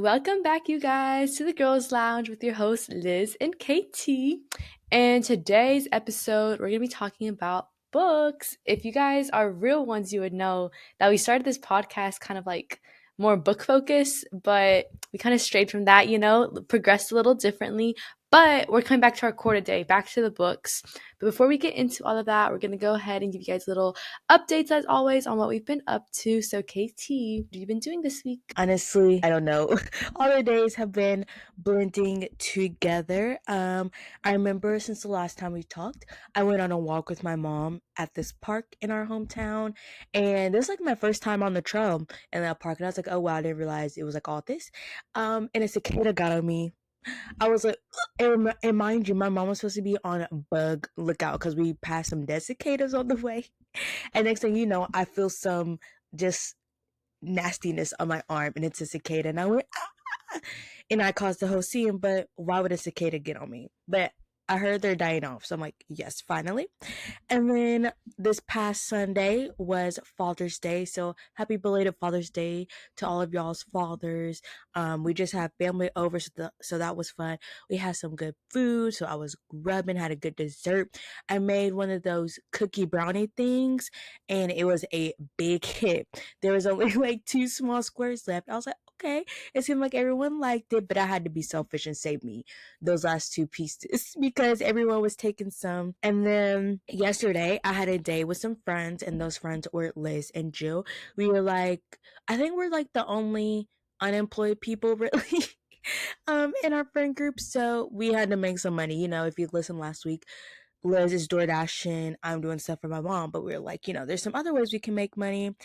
Welcome back, you guys, to the Girls Lounge with your hosts, Liz and Katie. And today's episode, we're going to be talking about books. If you guys are real ones, you would know that we started this podcast kind of like more book focused, but we kind of strayed from that, progressed a little differently. But we're coming back to our core today, back to the books. But before we get into all of that, we're going to go ahead and give you guys little updates as always on what we've been up to. So, Katie, what have you been doing this week? Honestly, I don't know. All the days have been blending together. I remember since the last time we talked, I went on a walk with my mom at this park in our hometown, and this was like my first time on the trail in that park, and I was like, oh wow, I didn't realize it was like all this. And a cicada got on me. I was like, and mind you, my mom was supposed to be on bug lookout because we passed some dead cicadas on the way. And next thing you know, I feel some just nastiness on my arm, and it's a cicada. And I went, ah! And I caused the whole scene, but why would a cicada get on me? But I heard they're dying off. So I'm like, yes, finally. And then this past Sunday was Father's Day. So happy belated Father's Day to all of y'all's fathers. We just had family over, so that was fun. We had some good food. So I was grubbing, had a good dessert. I made one of those cookie brownie things, and it was a big hit. There was only like two small squares left. I was like, okay. It seemed like everyone liked it, but I had to be selfish and save me those last two pieces because everyone was taking some. And then yesterday, I had a day with some friends, and those friends were Liz and Jill. We were like, I think we're like the only unemployed people really in our friend group. So we had to make some money. If you listened last week, Liz is door dashing, I'm doing stuff for my mom, but we were like, there's some other ways we can make money.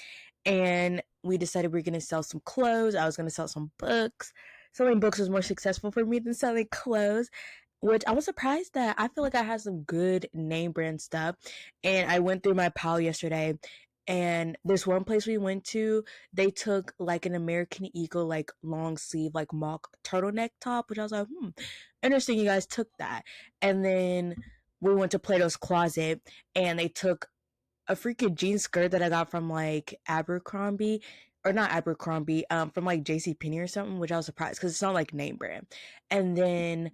And we decided we are going to sell some clothes. I was going to sell some books. Selling books was more successful for me than selling clothes, which I was surprised that I feel like I had some good name brand stuff. And I went through my pile yesterday, and this one place we went to, they took like an American Eagle, like long sleeve, like mock turtleneck top, which I was like, interesting you guys took that. And then we went to Plato's Closet, and they took a freaking jean skirt that I got from like Abercrombie, or not Abercrombie, from like JCPenney or something, which I was surprised because it's not like name brand. And then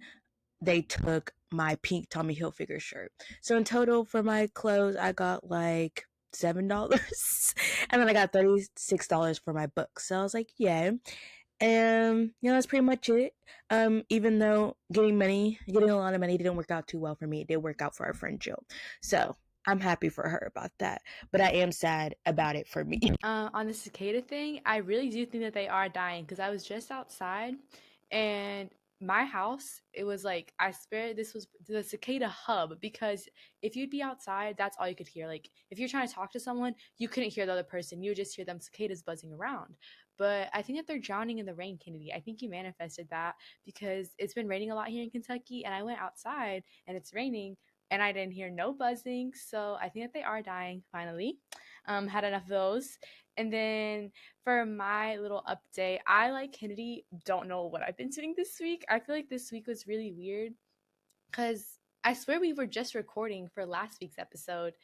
they took my pink Tommy Hilfiger shirt. So in total for my clothes, I got like $7. And then I got $36 for my books. So I was like, yeah. And that's pretty much it. Even though getting a lot of money didn't work out too well for me, it did work out for our friend Jill. So I'm happy for her about that. But I am sad about it for me. On the cicada thing, I really do think that they are dying because I was just outside and my house, it was like, I swear this was the cicada hub because if you'd be outside, that's all you could hear. Like, if you're trying to talk to someone, you couldn't hear the other person. You would just hear them cicadas buzzing around. But I think that they're drowning in the rain, Kennedy. I think you manifested that because it's been raining a lot here in Kentucky and I went outside and it's raining and I didn't hear no buzzing. So I think that they are dying finally. Had enough of those. And then for my little update, I, like Kennedy, don't know what I've been doing this week. I feel like this week was really weird because I swear we were just recording for last week's episode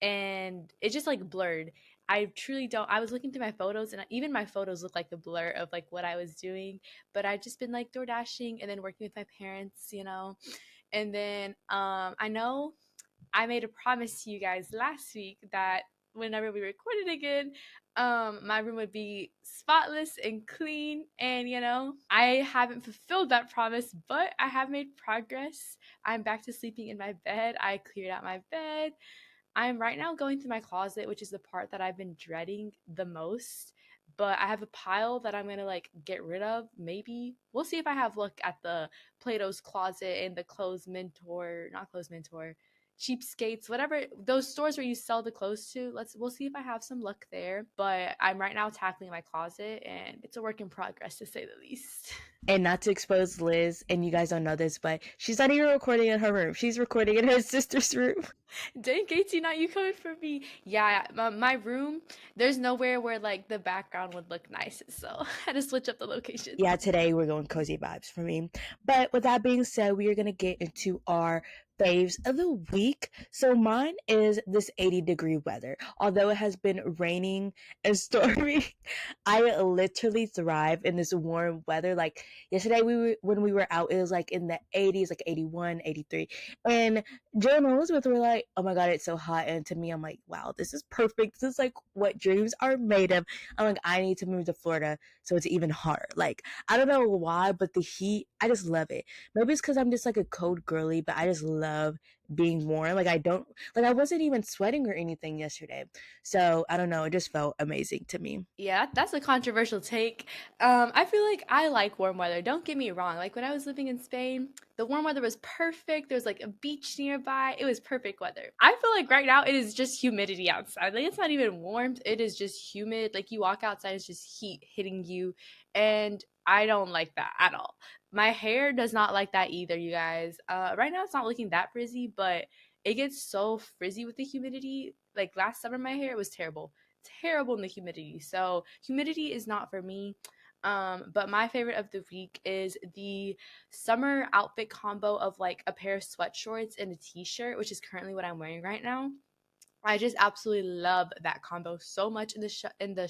and it just like blurred. I truly don't. I was looking through my photos and even my photos look like a blur of like what I was doing. But I've just been like door dashing and then working with my parents. And then I know I made a promise to you guys last week that whenever we recorded again, my room would be spotless and clean. And I haven't fulfilled that promise, but I have made progress. I'm back to sleeping in my bed. I cleared out my bed. I'm right now going through my closet, which is the part that I've been dreading the most. But I have a pile that I'm gonna like get rid of. Maybe we'll see if I have luck at the Plato's Closet and the Clothes Mentor, not Clothes Mentor, Cheapskates, whatever those stores where you sell the clothes to. We'll see if I have some luck there. But I'm right now tackling my closet, and it's a work in progress to say the least. And not to expose Liz, and you guys don't know this, but she's not even recording in her room. She's recording in her sister's room. Dang, Katie, not you coming for me. Yeah, my room, there's nowhere where like the background would look nice. So I had to switch up the locations. Yeah, today we're going cozy vibes for me. But with that being said, we are going to get into our faves of the week. So mine is this 80-degree weather. Although it has been raining and stormy, I literally thrive in this warm weather. Like yesterday when we were out, it was like in the 80s, like 81, 83. And Joe and Elizabeth were like, "Oh my god, it's so hot." And to me, I'm like, "Wow, this is perfect. This is like what dreams are made of." I'm like, "I need to move to Florida so it's even hotter." Like, I don't know why, but the heat, I just love it. Maybe it's because I'm just like a cold girly, but I just love being warm. Like, I don't, like, I wasn't even sweating or anything yesterday. So I don't know. It just felt amazing to me. Yeah, that's a controversial take. I feel like I like warm weather. Don't get me wrong. Like when I was living in Spain, the warm weather was perfect. There was like a beach nearby. It was perfect weather. I feel like right now it is just humidity outside. Like it's not even warm. It is just humid. Like you walk outside, it's just heat hitting you. And I don't like that at all. My hair does not like that either, you guys. Right now it's not looking that frizzy, but it gets so frizzy with the humidity. Like last summer, my hair was terrible in the humidity. So humidity is not for me. But my favorite of the week is the summer outfit combo of like a pair of sweatshorts and a t-shirt, which is currently what I'm wearing right now. I just absolutely love that combo so much in the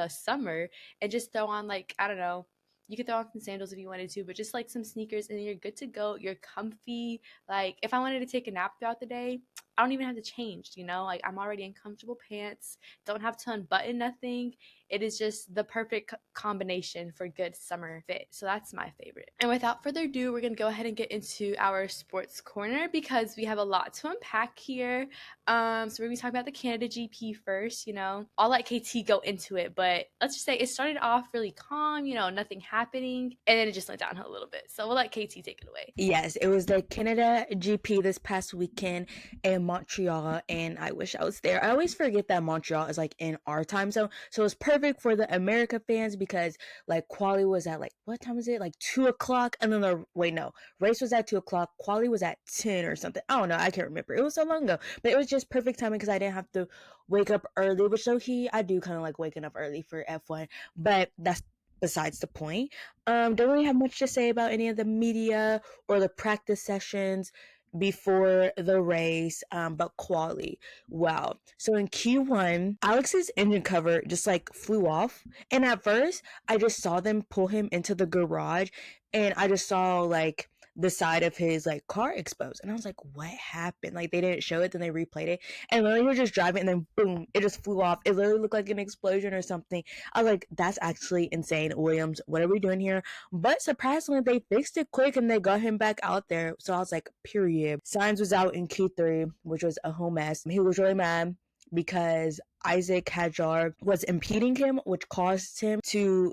summer, and just throw on like I don't know. You could throw on some sandals if you wanted to, but just like some sneakers and you're good to go. You're comfy. Like if I wanted to take a nap throughout the day, I don't even have to change, you know? Like I'm already in comfortable pants, don't have to unbutton nothing. It is just the perfect combination for good summer fit. So that's my favorite. And without further ado, we're going to go ahead and get into our sports corner because we have a lot to unpack here. So we're gonna be talking about the Canada GP first. I'll let KT go into it, but let's just say it started off really calm. Nothing happening, and then it just went downhill a little bit. So we'll let KT take it away. Yes, it was the Canada GP this past weekend in Montreal, and I wish I was there. I always forget that Montreal is like in our time zone, so it's perfect for the America fans because like quali was at like what time was it? Like 2 o'clock, and then the wait no race was at 2 o'clock. Quali was at 10 or something. I don't know. I can't remember. It was so long ago, but it was just perfect timing because I didn't have to wake up early. Which though I do kind of like waking up early for F1, but that's besides the point. Don't really have much to say about any of the media or the practice sessions before the race, but quali. Wow. So in Q1, Alex's engine cover just like flew off. And at first, I just saw them pull him into the garage and I just saw like the side of his like car exposed. And I was like, what happened? Like they didn't show it, then they replayed it. And literally we were just driving and then boom, it just flew off. It literally looked like an explosion or something. I was like, that's actually insane. Williams, what are we doing here? But surprisingly, they fixed it quick and they got him back out there. So I was like, period. Signs was out in Q3, which was a whole mess. He was really mad because Isaac Hadjar was impeding him, which caused him to,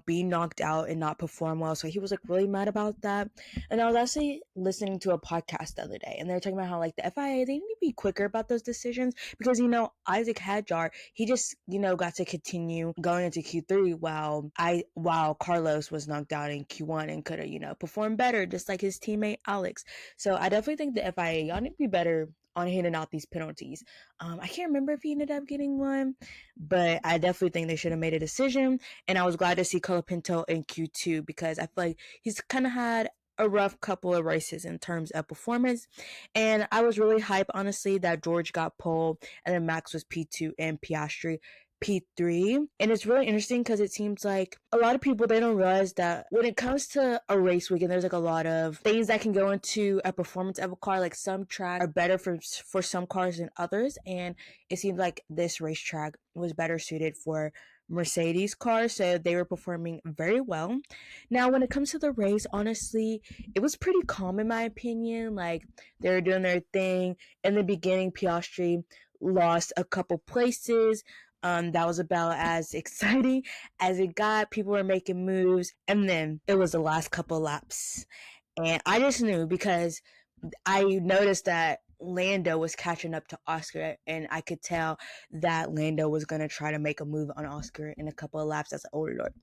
be knocked out and not perform well. So he was like really mad about that. And I was actually listening to a podcast the other day, and they were talking about how like the FIA they need to be quicker about those decisions because Isaac Hadjar he just got to continue going into Q3 while Carlos was knocked out in Q1 and could have performed better just like his teammate Alex. So I definitely think the FIA y'all need to be better on handing out these penalties. I can't remember if he ended up getting one, but I definitely think they should have made a decision. And I was glad to see Colapinto in Q2 because I feel like he's kind of had a rough couple of races in terms of performance. And I was really hyped, honestly, that George got pole and then Max was P2 and Piastri P3. And it's really interesting because it seems like a lot of people they don't realize that when it comes to a race weekend, there's like a lot of things that can go into a performance of a car. Like some tracks are better for some cars than others, and it seems like this racetrack was better suited for Mercedes cars, so they were performing very well. Now, when it comes to the race, honestly, it was pretty calm in my opinion. Like they were doing their thing in the beginning. Piastri lost a couple places. That was about as exciting as it got. People were making moves, and then it was the last couple laps, and I just knew because I noticed that Lando was catching up to Oscar, and I could tell that Lando was gonna try to make a move on Oscar in a couple of laps. As an older Lord,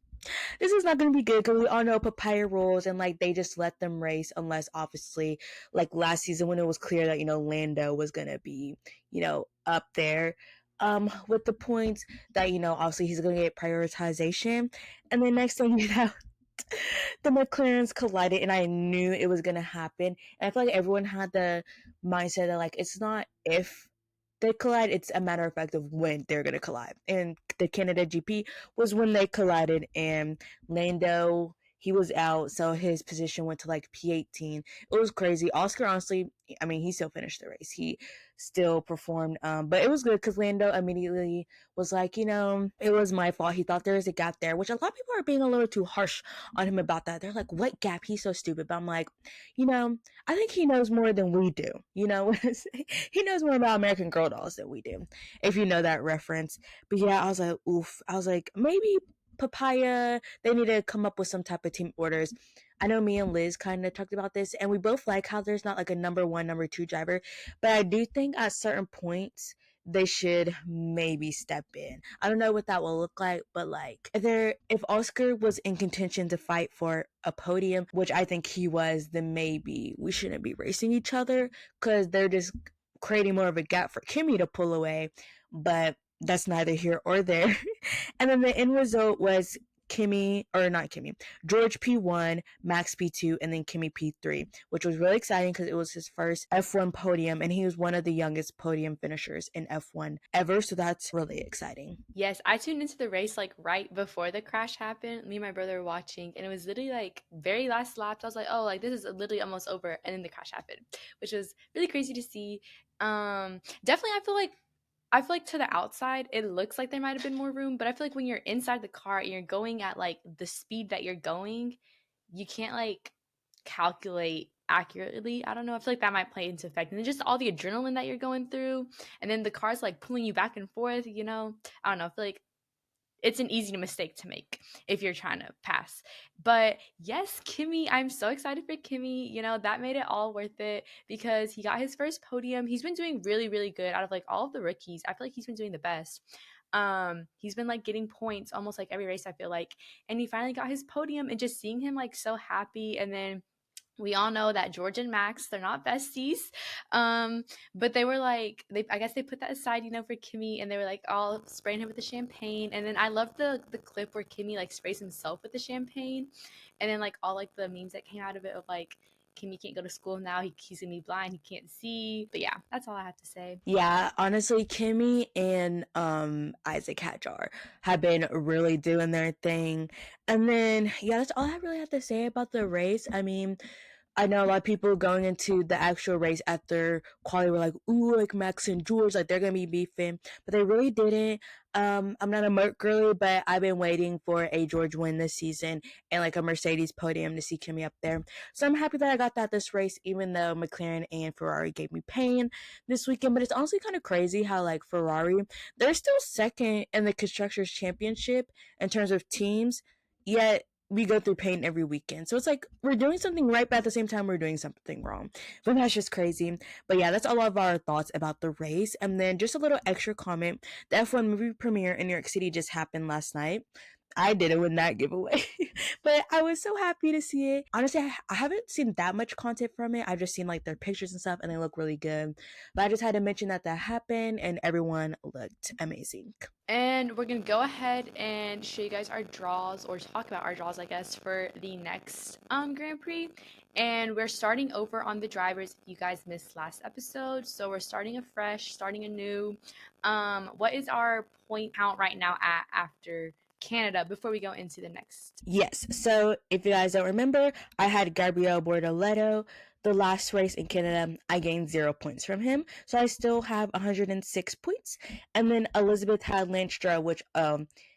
this is not gonna be good because we all know papaya rules, and like they just let them race unless obviously like last season when it was clear that Lando was gonna be up there with the points that obviously he's gonna get prioritization, and then next thing you know. The McLarens collided, and I knew it was gonna happen. And I feel like everyone had the mindset that like it's not if they collide, it's a matter of fact of when they're gonna collide. And the Canada GP was when they collided, and Lando he was out, so his position went to like P18. It was crazy. Oscar, honestly, I mean, he still finished the race. He still performed, but it was good because Lando immediately was like, it was my fault. He thought there was a gap there, which a lot of people are being a little too harsh on him about that. They're like, what gap? He's so stupid. But I'm like, I think he knows more than we do. He knows more about American Girl dolls than we do, if you know that reference. But yeah, I was like, oof. I was like, maybe Papaya, they need to come up with some type of team orders. I know me and Liz kind of talked about this, and we both like how there's not like a number one, number two driver. But I do think at certain points, they should maybe step in. I don't know what that will look like, but like if Oscar was in contention to fight for a podium, which I think he was, then maybe we shouldn't be racing each other because they're just creating more of a gap for Kimi to pull away. But that's neither here or there. And then the end result was Kimi, or not Kimi, George P1, Max P2, and then Kimi P3, which was really exciting because it was his first F1 podium, and he was one of the youngest podium finishers in F1 ever, so that's really exciting. Yes, I tuned into the race like right before the crash happened. Me and my brother were watching, and it was literally like very last laps. I was like, oh, like this is literally almost over, and then the crash happened, which was really crazy to see. Definitely, I feel like to the outside, it looks like there might have been more room, but I feel like when you're inside the car and you're going at like the speed that you're going, you can't like calculate accurately. I don't know. I feel like that might play into effect. And then just all the adrenaline that you're going through, and then the car's like pulling you back and forth, I don't know. I feel like it's an easy mistake to make if you're trying to pass. But yes, Kimi, I'm so excited for Kimi. That made it all worth it because he got his first podium. He's been doing really, really good out of like all of the rookies. I feel like he's been doing the best. He's been like getting points almost like every race, I feel like. And he finally got his podium, and just seeing him like so happy. And then we all know that George and Max, they're not besties. But they were like, I guess they put that aside, for Kimi, and they were like all spraying him with the champagne. And then I love the clip where Kimi like sprays himself with the champagne, and then like all like the memes that came out of it of like Kimi can't go to school now, he's gonna be blind, he can't see. But yeah, that's all I have to say. Yeah, honestly, Kimmy and Isaac Hadjar have been really doing their thing. And then yeah, that's all I really have to say about the race. I mean, I know a lot of people going into the actual race after quality were like, ooh, like Max and George, like they're gonna be beefing, but they really didn't. I'm not a Merc girly, but I've been waiting for a George win this season and like a Mercedes podium to see Kimmy up there. So I'm happy that I got that this race, even though McLaren and Ferrari gave me pain this weekend. But it's honestly kind of crazy how like Ferrari, they're still second in the Constructors Championship in terms of teams, yet we go through pain every weekend. So it's like we're doing something right, but at the same time we're doing something wrong. But that's just crazy. But yeah, that's all of our thoughts about the race. And then just a little extra comment. The F1 movie premiere in New York City just happened last night. I didn't win that giveaway, but I was so happy to see it. Honestly, I haven't seen that much content from it. I've just seen like their pictures and stuff, and they look really good. But I just had to mention that happened, and everyone looked amazing. And we're going to go ahead and show you guys our draws, or talk about our draws, I guess, for the next Grand Prix. And we're starting over on the drivers if you guys missed last episode. So we're starting afresh, starting anew. What is our point count right now after Canada before we go into the next? Yes. So if you guys don't remember, I had Gabriel Bortoleto. The last race in Canada, I gained 0 points from him. So I still have 106 points. And then Elizabeth had Lanstra, which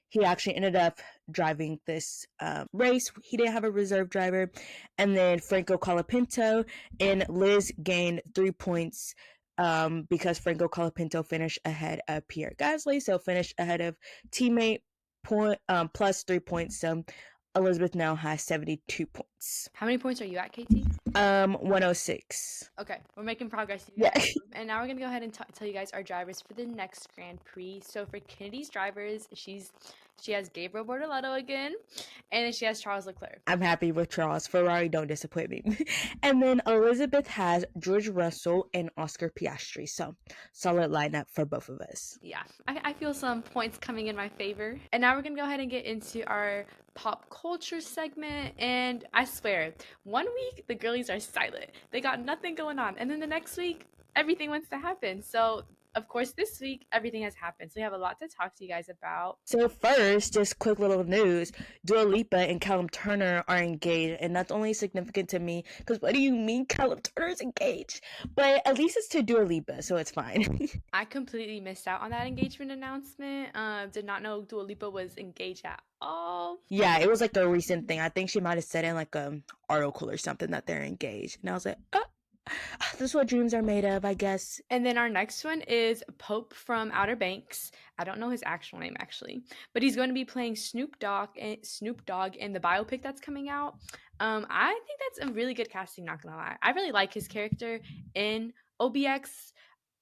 he actually ended up driving this race. He didn't have a reserve driver. And then Franco Colapinto and Liz gained 3 points because Franco Colapinto finished ahead of Pierre Gasly. So finished ahead of teammate plus 3 points. So Elizabeth now has 72 points. How many points are you at, KT? 106. Okay, we're making progress. Yeah. And now we're gonna go ahead and tell you guys our drivers for the next Grand Prix. So for Kennedy's drivers, she's She has Gabriel Bortoletto again, and then she has Charles Leclerc. I'm happy with Charles. Ferrari don't disappoint me. And then Elizabeth has George Russell and Oscar Piastri. So solid lineup for both of us. Yeah, I feel some points coming in my favor. And now we're gonna go ahead and get into our pop culture segment. And I swear, one week the girlies are silent. They got nothing going on. And then the next week, everything wants to happen. So of course, this week everything has happened. So we have a lot to talk to you guys about. So first, just quick little news. Dua Lipa and Callum Turner are engaged, and that's only significant to me because what do you mean Callum Turner's engaged? But at least it's to Dua Lipa, so it's fine. I completely missed out on that engagement announcement. Did not know Dua Lipa was engaged at all. Yeah, it was like a recent thing. I think she might have said in like a article or something that they're engaged, and I was like, oh, this is what dreams are made of, I guess. And then our next one is Pope from Outer Banks. I don't know his actual name actually, but he's going to be playing Snoop Dogg in the biopic that's coming out. I think that's a really good casting. Not gonna lie, I really like his character in OBX.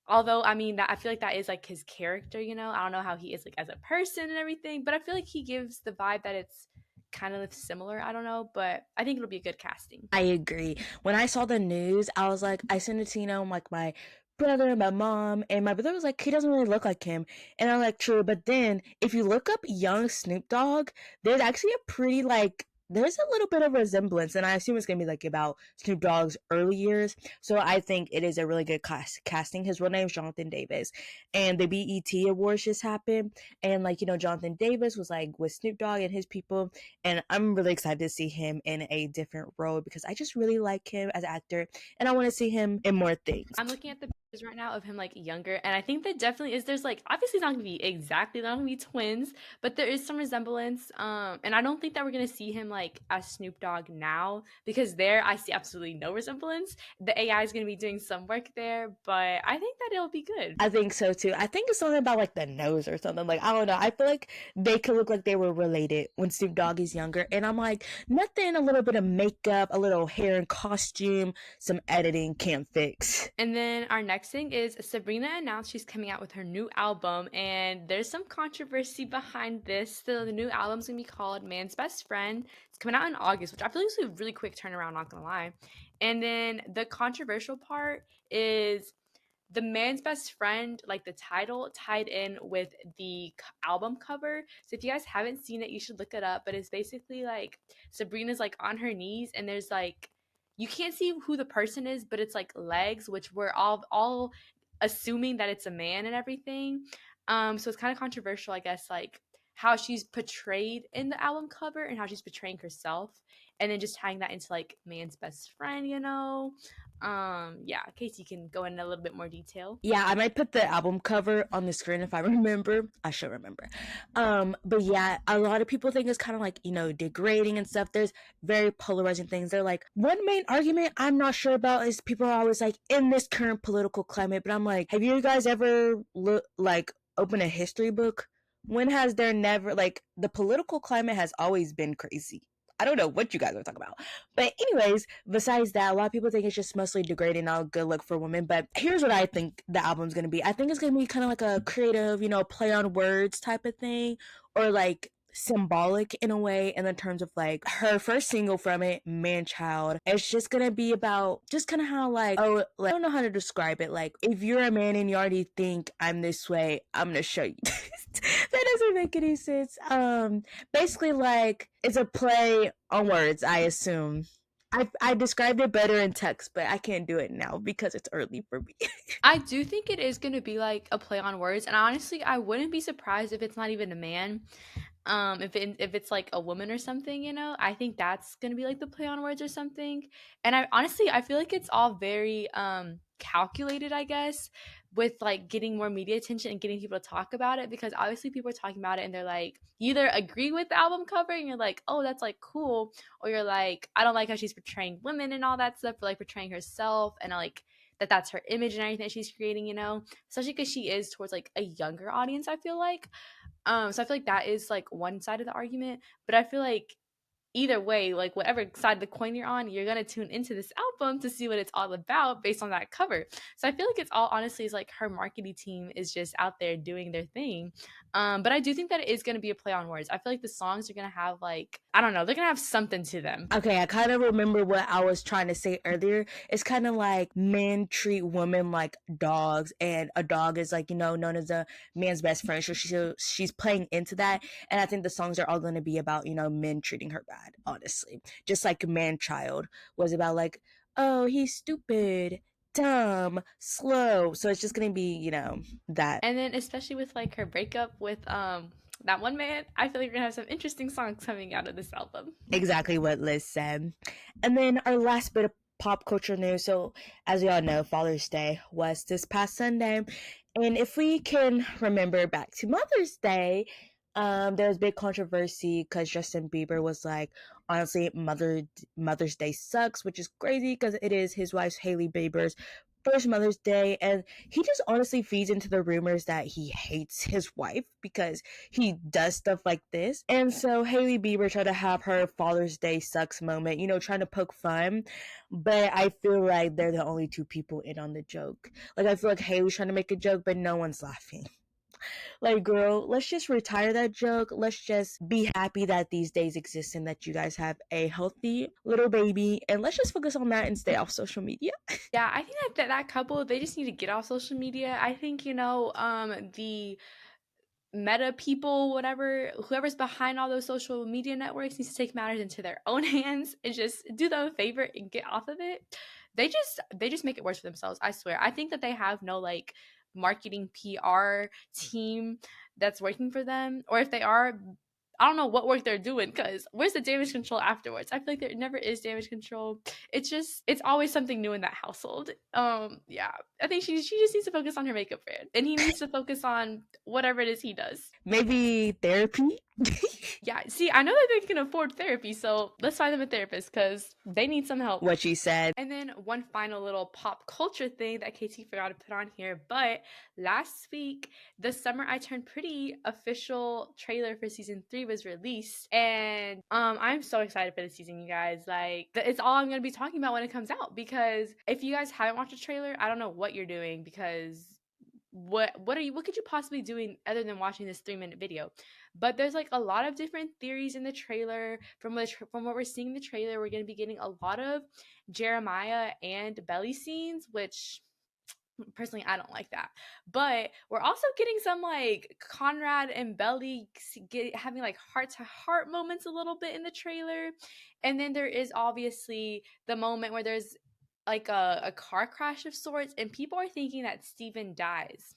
Although I mean that I feel like that is like his character. I don't know how he is like as a person and everything, but I feel like he gives the vibe that it's kind of similar. I don't know, but I think it'll be a good casting. I agree. When I saw the news, I was like, I sent it to, like my brother and my mom, and my brother was like, he doesn't really look like him. And I'm like, true. But then if you look up young Snoop Dogg, there's actually a pretty there's a little bit of resemblance, and I assume it's gonna be like about Snoop Dogg's early years. So I think it is a really good casting. His real name is Jonathan Davis, and the BET Awards just happened, and Jonathan Davis was like with Snoop Dogg and his people, and I'm really excited to see him in a different role because I just really like him as an actor, and I want to see him in more things. I'm looking at the pictures right now of him like younger, and I think that definitely is. There's like obviously it's not gonna be exactly, they're not gonna be twins, but there is some resemblance. And I don't think that we're gonna see him like as Snoop Dogg now because there I see absolutely no resemblance. The AI is gonna be doing some work there, but I think that it'll be good. I think so too. I think it's something about like the nose or something. Like I don't know. I feel like they could look like they were related when Snoop Dogg is younger. And I'm like, nothing, a little bit of makeup, a little hair and costume, some editing can't fix. And then our next thing is Sabrina announced she's coming out with her new album, and there's some controversy behind this. So the new album's gonna be called Man's Best Friend. It's coming out in August, which I feel like is a really quick turnaround, not gonna lie. And then the controversial part is the Man's Best Friend, like the title, tied in with the album cover. So if you guys haven't seen it, you should look it up. But it's basically like Sabrina's like on her knees, and there's like you can't see who the person is, but it's like legs, which we're all assuming that it's a man and everything. So it's kind of controversial, I guess, like how she's portrayed in the album cover and how she's portraying herself, and then just tying that into like man's best friend. Yeah, Casey can go in a little bit more detail. Yeah, I might put the album cover on the screen if I remember. I should remember. But yeah, a lot of people think it's kind of like, degrading and stuff. There's very polarizing things. They're like, one main argument I'm not sure about is people are always like, in this current political climate, but I'm like, have you guys ever open a history book? When has there never, the political climate has always been crazy. I don't know what you guys are talking about. But anyways, besides that, a lot of people think it's just mostly degrading, not a good look for women. But here's what I think the album's going to be. I think it's going to be kind of like a creative, play on words type of thing, or like symbolic in a way, in the terms of like her first single from it, Man Child. It's just gonna be about just kind of how I don't know how to describe it. Like, if you're a man and you already think I'm this way, I'm gonna show you. That doesn't make any sense. Basically, like, it's a play on words, I assume. I described it better in text, but I can't do it now because it's early for me. I do think it is going to be like a play on words, and honestly, I wouldn't be surprised if it's not even a man. If it's like a woman or something. I think that's gonna be like the play on words or something. And I feel like it's all very calculated, I guess, with like getting more media attention and getting people to talk about it, because obviously people are talking about it and they're like, you either agree with the album cover and you're like, oh, that's like cool, or you're like, I don't like how she's portraying women and all that stuff, or like portraying herself, and I like that's her image and everything that she's creating. Especially because she is towards like a younger audience, I feel like. So I feel like that is like one side of the argument, but I feel like either way, like whatever side of the coin you're on, you're gonna tune into this album to see what it's all about based on that cover. So I feel like it's all honestly is like her marketing team is just out there doing their thing. But I do think that it is going to be a play on words. I feel like the songs are going to have like, I don't know, they're going to have something to them. Okay, I kind of remember what I was trying to say earlier. It's kind of like men treat women like dogs, and a dog is like, known as a man's best friend. So she's playing into that, and I think the songs are all going to be about men treating her bad. Honestly, just like Man Child was about like, oh, he's stupid, dumb, slow. So it's just going to be that. And then especially with like her breakup with that one man, I feel like we're gonna have some interesting songs coming out of this album. Exactly what Liz said. And then our last bit of pop culture news. So, as we all know, Father's Day was this past Sunday. And if we can remember back to Mother's Day, there was big controversy because Justin Bieber was like, honestly, Mother's Day sucks, which is crazy because it is his wife's Hailey Bieber's first Mother's Day, and he just honestly feeds into the rumors that he hates his wife because he does stuff like this. And so Hailey Bieber tried to have her Father's Day sucks moment, trying to poke fun. But I feel like they're the only two people in on the joke. Like, I feel like Hailey's trying to make a joke, but no one's laughing. Like, girl, let's just retire that joke. Let's just be happy that these days exist and that you guys have a healthy little baby. And let's just focus on that and stay off social media. Yeah, I think that couple, they just need to get off social media. I think, the meta people, whatever, whoever's behind all those social media networks needs to take matters into their own hands and just do them a favor and get off of it. They just make it worse for themselves. I swear. I think that they have no like marketing PR team that's working for them, or if they are, I don't know what work they're doing because where's the damage control afterwards? I feel like there never is damage control. It's always something new in that household. Yeah, I think she just needs to focus on her makeup brand, and he needs to focus on whatever it is he does. Maybe therapy? Yeah, see, I know that they can afford therapy, so let's find them a therapist because they need some help. What she said. And then one final little pop culture thing that Katie forgot to put on here, but last week, the Summer I Turned Pretty official trailer for season 3 was released, and I'm so excited for the season, you guys. Like, it's all I'm gonna be talking about when it comes out, because if you guys haven't watched the trailer, I don't know what you're doing, because what could you possibly doing other than watching this 3-minute video? But there's like a lot of different theories in the trailer. From what we're seeing in the trailer, we're going to be getting a lot of Jeremiah and Belly scenes, which personally I don't like that. But we're also getting some like Conrad and Belly having like heart to heart moments a little bit in the trailer. And then there is obviously the moment where there's like a car crash of sorts, and people are thinking that Steven dies.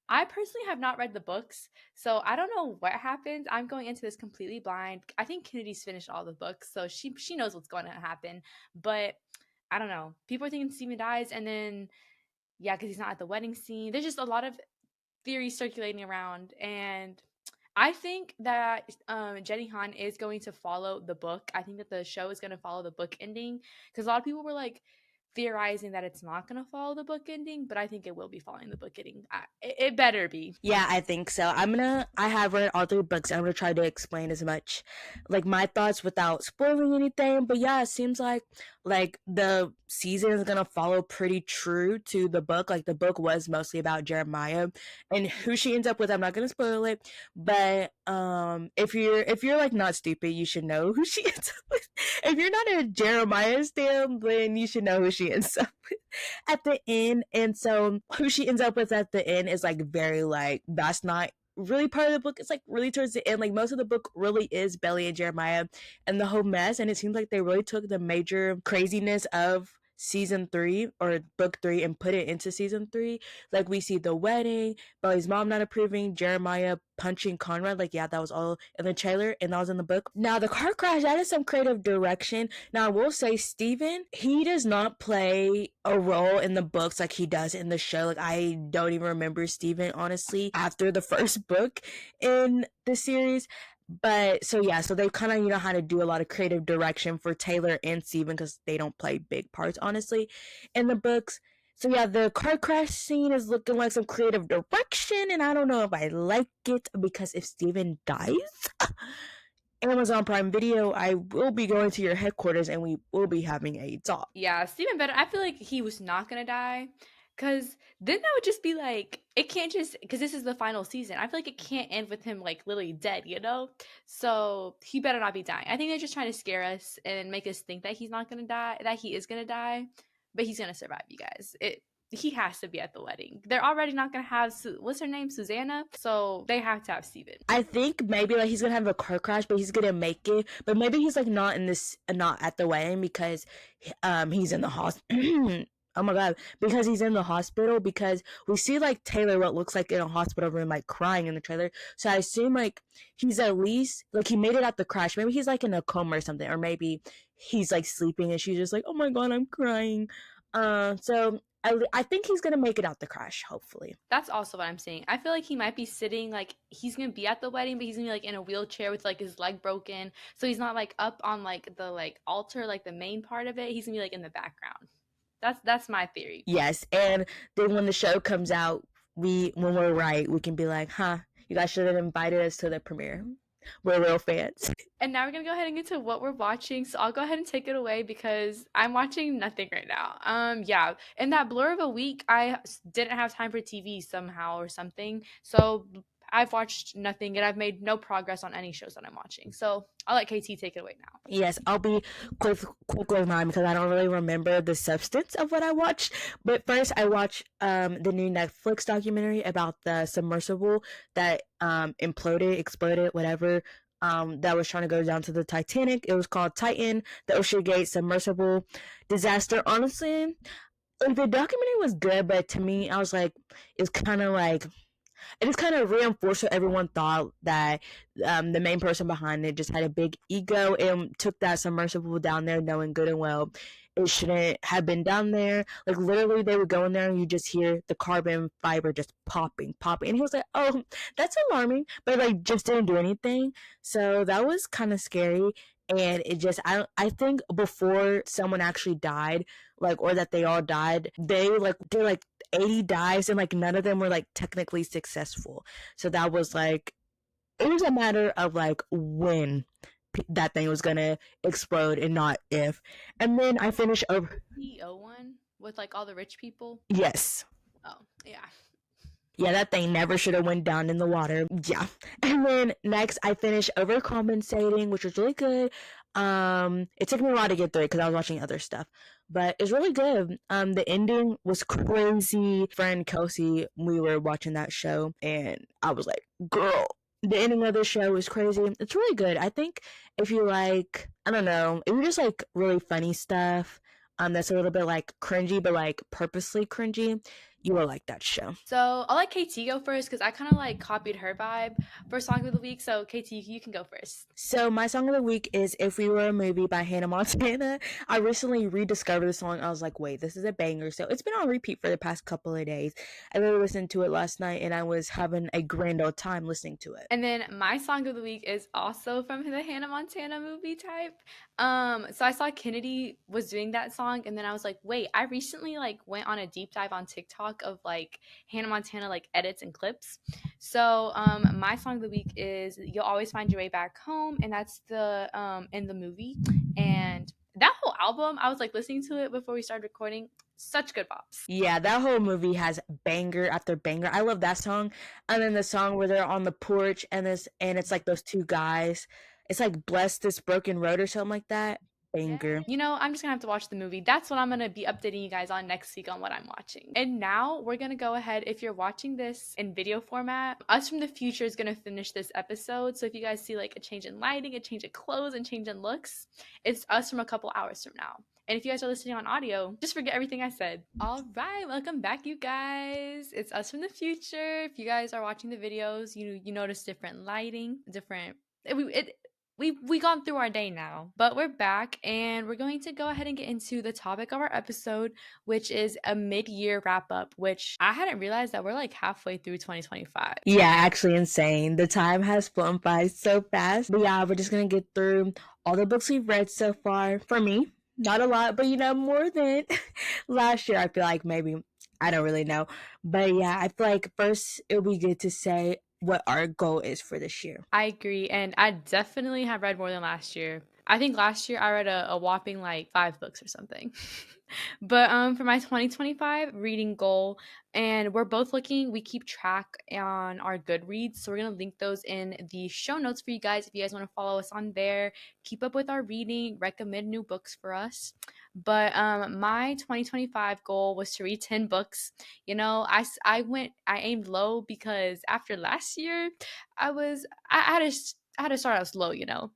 I personally have not read the books, so I don't know what happens. I'm going into this completely blind. I think Kennedy's finished all the books, so she knows what's going to happen. But I don't know. People are thinking Steven dies, and then yeah, because he's not at the wedding scene. There's just a lot of theories circulating around, and I think that Jenny Han is going to follow the book. I think that the show is going to follow the book ending, because a lot of people were like theorizing that it's not going to follow the book ending, but I think it will be following the book ending. It better be. Yeah, I think so. I have read all 3 books. I'm gonna try to explain as much, like, my thoughts without spoiling anything. But yeah, it seems like the season is gonna follow pretty true to the book. Like, the book was mostly about Jeremiah and who she ends up with. I'm not gonna spoil it, but if you're like not stupid, you should know who she ends up with. If you're not a Jeremiah stan, then you should know who she ends up with at the end. And so who she ends up with at the end is like very like, that's not really part of the book. It's like really towards the end. Like, most of the book really is Belly and Jeremiah and the whole mess. And it seems like they really took the major craziness of season 3 or book 3 and put it into season 3. Like, we see the wedding, Belly's mom not approving, Jeremiah punching Conrad. Like, yeah, that was all in the trailer and that was in the book. Now, the car crash, that is some creative direction. Now, I will say, Steven, he does not play a role in the books like he does in the show. Like, I don't even remember Steven, honestly, after the first book in the series. But so yeah, so they kind of how to do a lot of creative direction for Taylor and Steven, because they don't play big parts, honestly, in the books. So yeah, the car crash scene is looking like some creative direction, and I don't know if I like it, because if Steven dies, Amazon Prime Video, I will be going to your headquarters and we will be having a talk. Yeah, Steven better. I feel like he was not gonna die. Cause then that would just be like it can't just because this is the final season. I feel like it can't end with him like literally dead, you know? So he better not be dying. I think they're just trying to scare us and make us think that he's not gonna die, that he is gonna die, but he's gonna survive, you guys. He has to be at the wedding. They're already not gonna have what's her name, Susanna. So they have to have Steven. I think maybe like he's gonna have a car crash, but he's gonna make it. But maybe he's like not in this, not at the wedding because he's in the hospital. Oh my god, because he's in the hospital, because we see like Taylor what looks like in a hospital room like crying in the trailer. So I assume like he's at least like he made it out the crash. Maybe he's like in a coma or something, or maybe he's like sleeping and she's just like, oh my god, I'm crying. So I think he's gonna make it out the crash, hopefully. That's also what I'm saying. I feel like he might be sitting like he's gonna be at the wedding, but he's gonna be like in a wheelchair with like his leg broken, so he's not like up on like the like altar, like the main part of it. He's gonna be like in the background. That's my theory. Yes, and then when the show comes out, when we're right, we can be like, huh, you guys should have invited us to the premiere. We're real fans. And now we're gonna go ahead and get to what we're watching. So I'll go ahead and take it away because I'm watching nothing right now. Yeah, in that blur of a week, I didn't have time for TV somehow or something. So I've watched nothing and I've made no progress on any shows that I'm watching. So I'll let KT take it away now. Yes, I'll be quick with mine because I don't really remember the substance of what I watched. But first, I watched the new Netflix documentary about the submersible that exploded, whatever. That was trying to go down to the Titanic. It was called Titan, the Oceangate submersible disaster. Honestly, like the documentary was good, but to me, I was like, it's kind of like it just kind of reinforced what everyone thought, that the main person behind it just had a big ego and took that submersible down there knowing good and well it shouldn't have been down there. Like literally they would go in there and you just hear the carbon fiber just popping. And he was like, oh, that's alarming, but like just didn't do anything. So that was kind of scary. And it just, I think before someone actually died, like, or that they all died, they like did like 80 dives and like none of them were like technically successful. So that was like, it was a matter of like when that thing was gonna explode and not if. And then I finished over. CEO one with like all the rich people. Yes. Oh yeah. Yeah, that thing never should have went down in the water. Yeah. And then next I finished Overcompensating, which was really good. It took me a while to get through it because I was watching other stuff. But it's really good. The ending was crazy. Friend Kelsey, we were watching that show and I was like, girl, the ending of the show is crazy. It's really good. I think if you like, I don't know, if you just like really funny stuff, that's a little bit like cringy, but like purposely cringy, you will like that show. So I'll let KT go first because I kind of like copied her vibe for Song of the Week. So KT, you can go first. So my song of the week is If We Were a Movie by Hannah Montana. I recently rediscovered the song. I was like, wait, this is a banger. So it's been on repeat for the past couple of days. I really listened to it last night and I was having a grand old time listening to it. And then my song of the week is also from the Hannah Montana movie type. So I saw Kennedy was doing that song and then I was like, wait, I recently like went on a deep dive on TikTok of like Hannah Montana like edits and clips. So my song of the week is You'll Always Find Your Way Back Home, and that's the in the movie. And that whole album, I was like listening to it before we started recording. Such good pops. Yeah, that whole movie has banger after banger. I love that song. And then the song where they're on the porch and it's like those two guys. It's like Bless This Broken Road or something like that. Banger. You know, I'm just gonna have to watch the movie. That's what I'm gonna be updating you guys on next week on what I'm watching. And now we're gonna go ahead. If you're watching this in video format, us from the future is gonna finish this episode. So if you guys see like a change in lighting, a change in clothes, and change in looks, it's us from a couple hours from now. And if you guys are listening on audio, just forget everything I said. All right, welcome back, you guys. It's us from the future. If you guys are watching the videos, you notice different lighting, different. We've gone through our day now, but we're back and we're going to go ahead and get into the topic of our episode, which is a mid-year wrap-up, which I hadn't realized that we're like halfway through 2025. Yeah, actually insane. The time has flown by so fast. But yeah, we're just going to get through all the books we've read so far. For me, not a lot, but more than last year. I feel like maybe, I don't really know. But yeah, I feel like first it would be good to say what our goal is for this year. I agree, and I definitely have read more than last year. I think last year I read a whopping like 5 books or something. But for my 2025 reading goal, and we're both looking, we keep track on our Goodreads, so we're gonna link those in the show notes for you guys if you guys want to follow us on there. Keep up with our reading, recommend new books for us. But my 2025 goal was to read 10 books. You know, I aimed low because after last year, I had to start out slow, you know.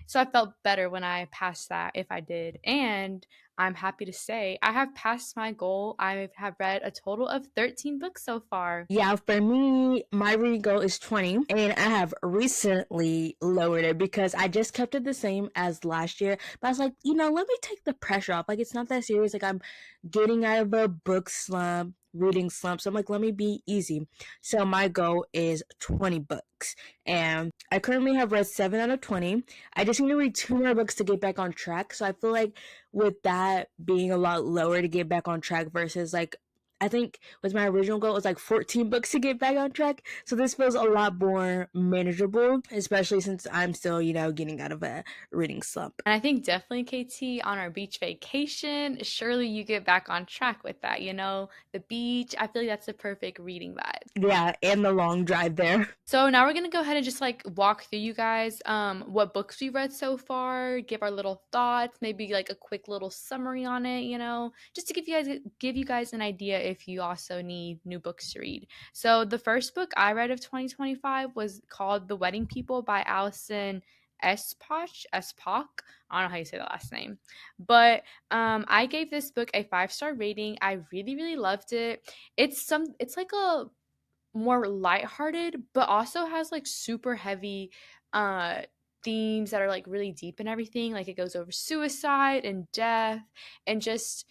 So I felt better when I passed that if I did. And I'm happy to say I have passed my goal. I have read a total of 13 books so far. Yeah, for me, my reading goal is 20, and I have recently lowered it because I just kept it the same as last year. But I was like, let me take the pressure off. Like, it's not that serious. Like, I'm getting out of a book slump, reading slump. So I'm like, let me be easy. So my goal is 20 books. And I currently have read 7 out of 20. I just need to read 2 more books to get back on track. So I feel like with that being a lot lower to get back on track versus like I think was my original goal was like 14 books to get back on track. So this feels a lot more manageable, especially since I'm still, getting out of a reading slump. And I think definitely, KT, on our beach vacation, surely you get back on track with that, you know? The beach, I feel like that's the perfect reading vibe. Yeah, and the long drive there. So now we're gonna go ahead and just like walk through you guys what books we read so far, give our little thoughts, maybe like a quick little summary on it, you know, just to give you guys an idea if you also need new books to read. So the first book I read of 2025 was called The Wedding People by Allison Espoch. I don't know how you say the last name. But I gave this book a 5-star rating. I really, really loved it. It's like a more lighthearted, but also has like super heavy uh themes that are like really deep and everything. Like it goes over suicide and death and just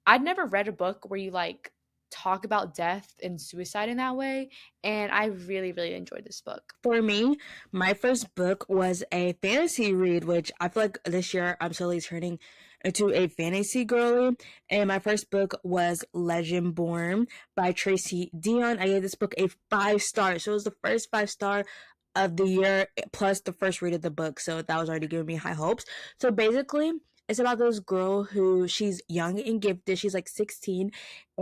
I'd never read a book where you like talk about death and suicide in that way, and I really, really enjoyed this book. For me, my first book was a fantasy read, which I feel like this year I'm slowly turning into a fantasy girly. And my first book was Legend Born by Tracy Dion. I gave this book a 5 star. So it was the first 5 star of the year, plus the first read of the book. So that was already giving me high hopes. So basically, it's about this girl who she's young and gifted. She's like 16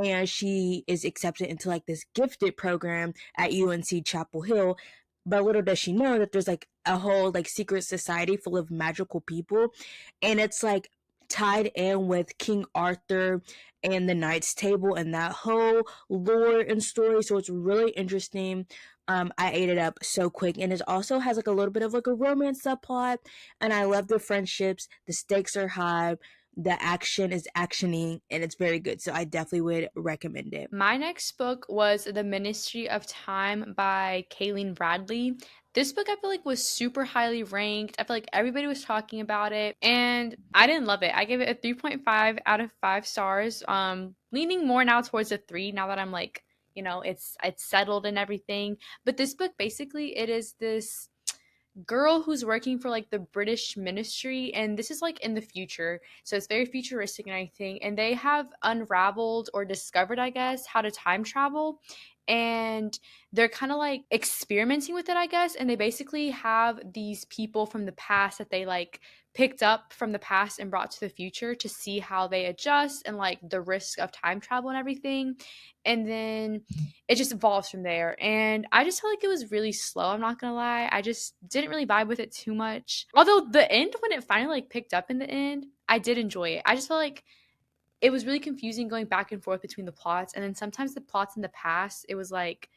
and she is accepted into like this gifted program at UNC Chapel Hill. But little does she know that there's like a whole like secret society full of magical people, and it's like tied in with King Arthur and the Knight's Table and that whole lore and story. So it's really interesting. I ate it up so quick, and it also has like a little bit of like a romance subplot, and I love the friendships. The stakes are high, the action is actioning, and it's very good. So I definitely would recommend it. My next book was The Ministry of Time by Kayleen Bradley. This book I feel like was super highly ranked. I feel like everybody was talking about it and I didn't love it. I gave it a 3.5 out of 5 stars. Leaning more now towards a 3 now that I'm like, it's settled and everything. But this book basically it is this girl who's working for like the British ministry, and this is like in the future, so it's very futuristic and everything, and they have unraveled or discovered, I guess, how to time travel, and they're kind of like experimenting with it, I guess, and they basically have these people from the past that they like picked up from the past and brought to the future to see how they adjust and like the risk of time travel and everything, and then it just evolves from there. And I just felt like it was really slow. I'm not gonna lie. I just didn't really vibe with it too much. Although the end, when it finally like picked up in the end, I did enjoy it. I just felt like it was really confusing going back and forth between the plots, and then sometimes the plots in the past, it was like,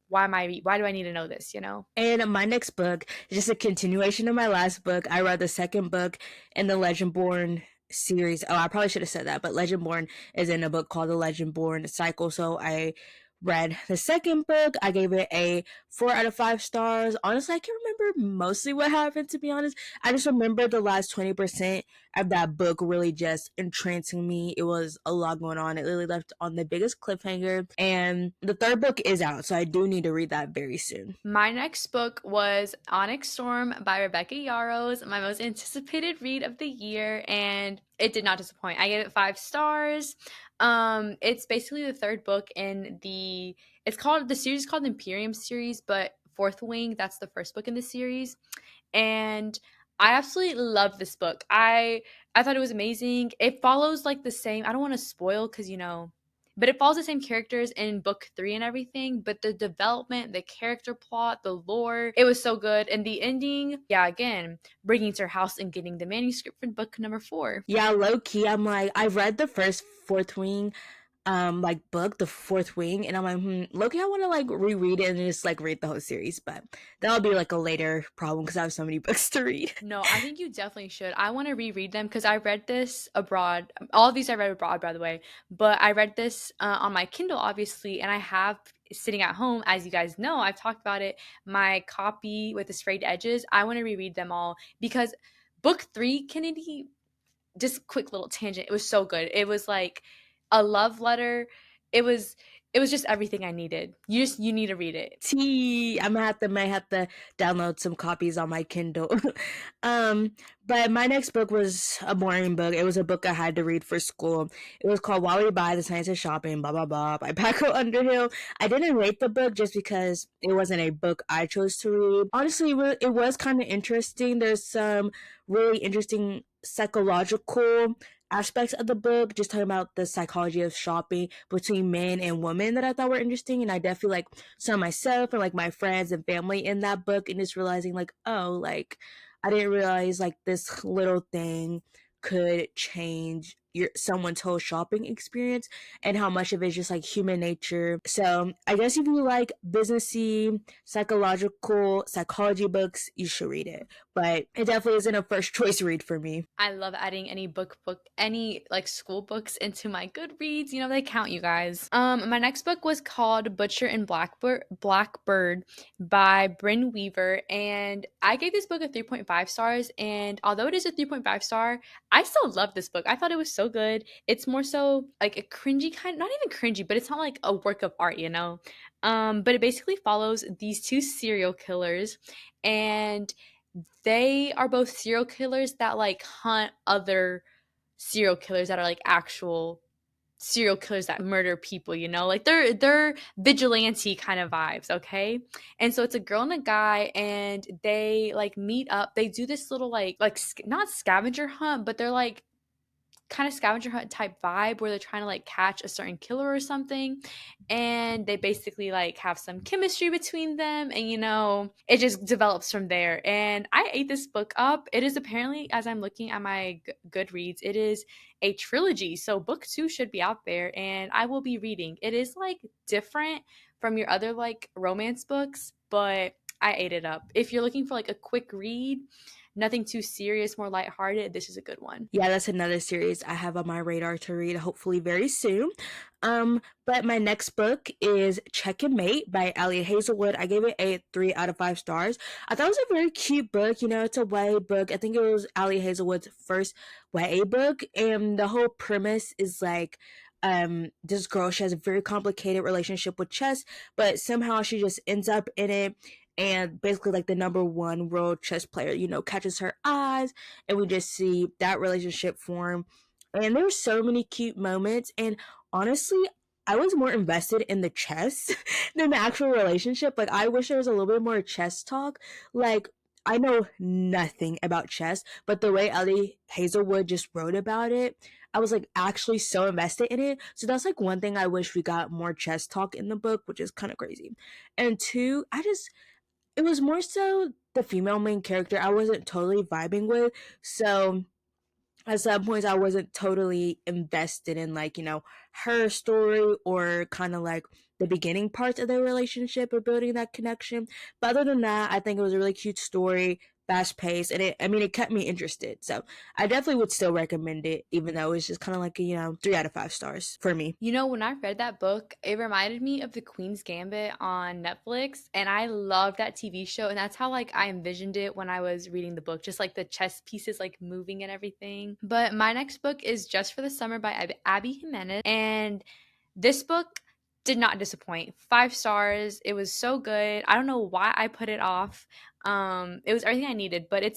why do I need to know this? You know? And my next book is just a continuation of my last book. I read the second book in the Legendborn series. Oh, I probably should have said that, but Legendborn is in a book called The Legendborn Cycle. So I read the second book. I gave it a 4 out of 5 stars. Honestly, I can't remember mostly what happened, to be honest. I just remember the last 20% of that book really just entrancing me. It was a lot going on. It literally left on the biggest cliffhanger. And the third book is out, so I do need to read that very soon. My next book was Onyx Storm by Rebecca Yarros, my most anticipated read of the year, and it did not disappoint. I gave it 5 stars. It's basically the third book in the series is called the Imperium series, but Fourth Wing. That's the first book in the series, and I absolutely love this book. I thought it was amazing. It follows like the same. I don't want to spoil because but it follows the same characters in book three and everything. But the development, the character plot, the lore, it was so good. And the ending, yeah, again, bringing to her house and getting the manuscript for book number four. Yeah, low key, I'm like, I read the first Fourth Wing like book, The Fourth Wing, and I'm like, look, I want to like reread it and just like read the whole series, but that'll be like a later problem because I have so many books to read. No, I think you definitely should. I want to reread them because I read this abroad. All of these I read abroad, by the way. But I read this on my Kindle, obviously, and I have sitting at home, as you guys know, I've talked about it. My copy with the sprayed edges. I want to reread them all because book three, Kennedy. Just quick little tangent. It was so good. It was like a love letter. It was. It was just everything I needed. You need to read it. I'm gonna have to might have to download some copies on my Kindle. um, but my next book was a boring book. It was a book I had to read for school. It was called While We Buy the Science of Shopping, blah blah blah by Paco Underhill. I didn't rate the book just because it wasn't a book I chose to read. Honestly, it was kind of interesting. There's some really interesting psychological aspects of the book, just talking about the psychology of shopping between men and women that I thought were interesting. And I definitely like saw myself and like my friends and family in that book, and just realizing like, oh, like I didn't realize like this little thing could change someone's whole shopping experience, and how much of it is just like human nature. So I guess if you like businessy psychology books, you should read it, but it definitely isn't a first choice read for me. I love adding any like school books into my Goodreads. They count, you guys. My next book was called Butcher and Blackbird by Bryn Weaver, and I gave this book a 3.5 stars. And although it is a 3.5 star, I still love this book. I thought it was so good. It's more so like a cringy kind, not even cringy, but it's not like a work of art. But it basically follows these two serial killers, and they are both serial killers that like hunt other serial killers that are like actual serial killers that murder people. Like they're vigilante kind of vibes, okay? And so it's a girl and a guy, and they like meet up. They do this little not scavenger hunt, but they're like kind of scavenger hunt type vibe where they're trying to like catch a certain killer or something, and they basically like have some chemistry between them, and it just develops from there. And I ate this book up. It is apparently, as I'm looking at my Goodreads, it is a trilogy, so book two should be out there, and I will be reading. It is like different from your other like romance books, but I ate it up. If you're looking for like a quick read, nothing too serious, more lighthearted, this is a good one. Yeah, that's another series I have on my radar to read hopefully very soon. But my next book is Check and Mate by Elliot Hazelwood. I gave it a 3 out of 5 stars. I thought it was a very cute book. It's a YA book. I think it was Elliot Hazelwood's first YA book, and the whole premise is like this girl, she has a very complicated relationship with chess, but somehow she just ends up in it, and basically like the number one world chess player catches her eyes, and we just see that relationship form. And there were so many cute moments, and honestly, I was more invested in the chess than the actual relationship. Like, I wish there was a little bit more chess talk. Like, I know nothing about chess, but the way Ellie Hazelwood just wrote about it, I was like actually so invested in it. So that's like one thing I wish we got more chess talk in the book, which is kind of crazy. And two, it was more so the female main character I wasn't totally vibing with. So at some points I wasn't totally invested in like, her story, or kind of like the beginning parts of their relationship or building that connection. But other than that, I think it was a really cute story, fast paced, and it kept me interested. So I definitely would still recommend it, even though it's just kind of like a, 3 out of 5 stars for me. When I read that book, it reminded me of The Queen's Gambit on Netflix, and I loved that TV show, and that's how like I envisioned it when I was reading the book, just like the chess pieces like moving and everything. But my next book is Just for the Summer by Abby Jimenez, and this book did not disappoint. 5 stars. It was so good. I don't know why I put it off. It was everything I needed, but it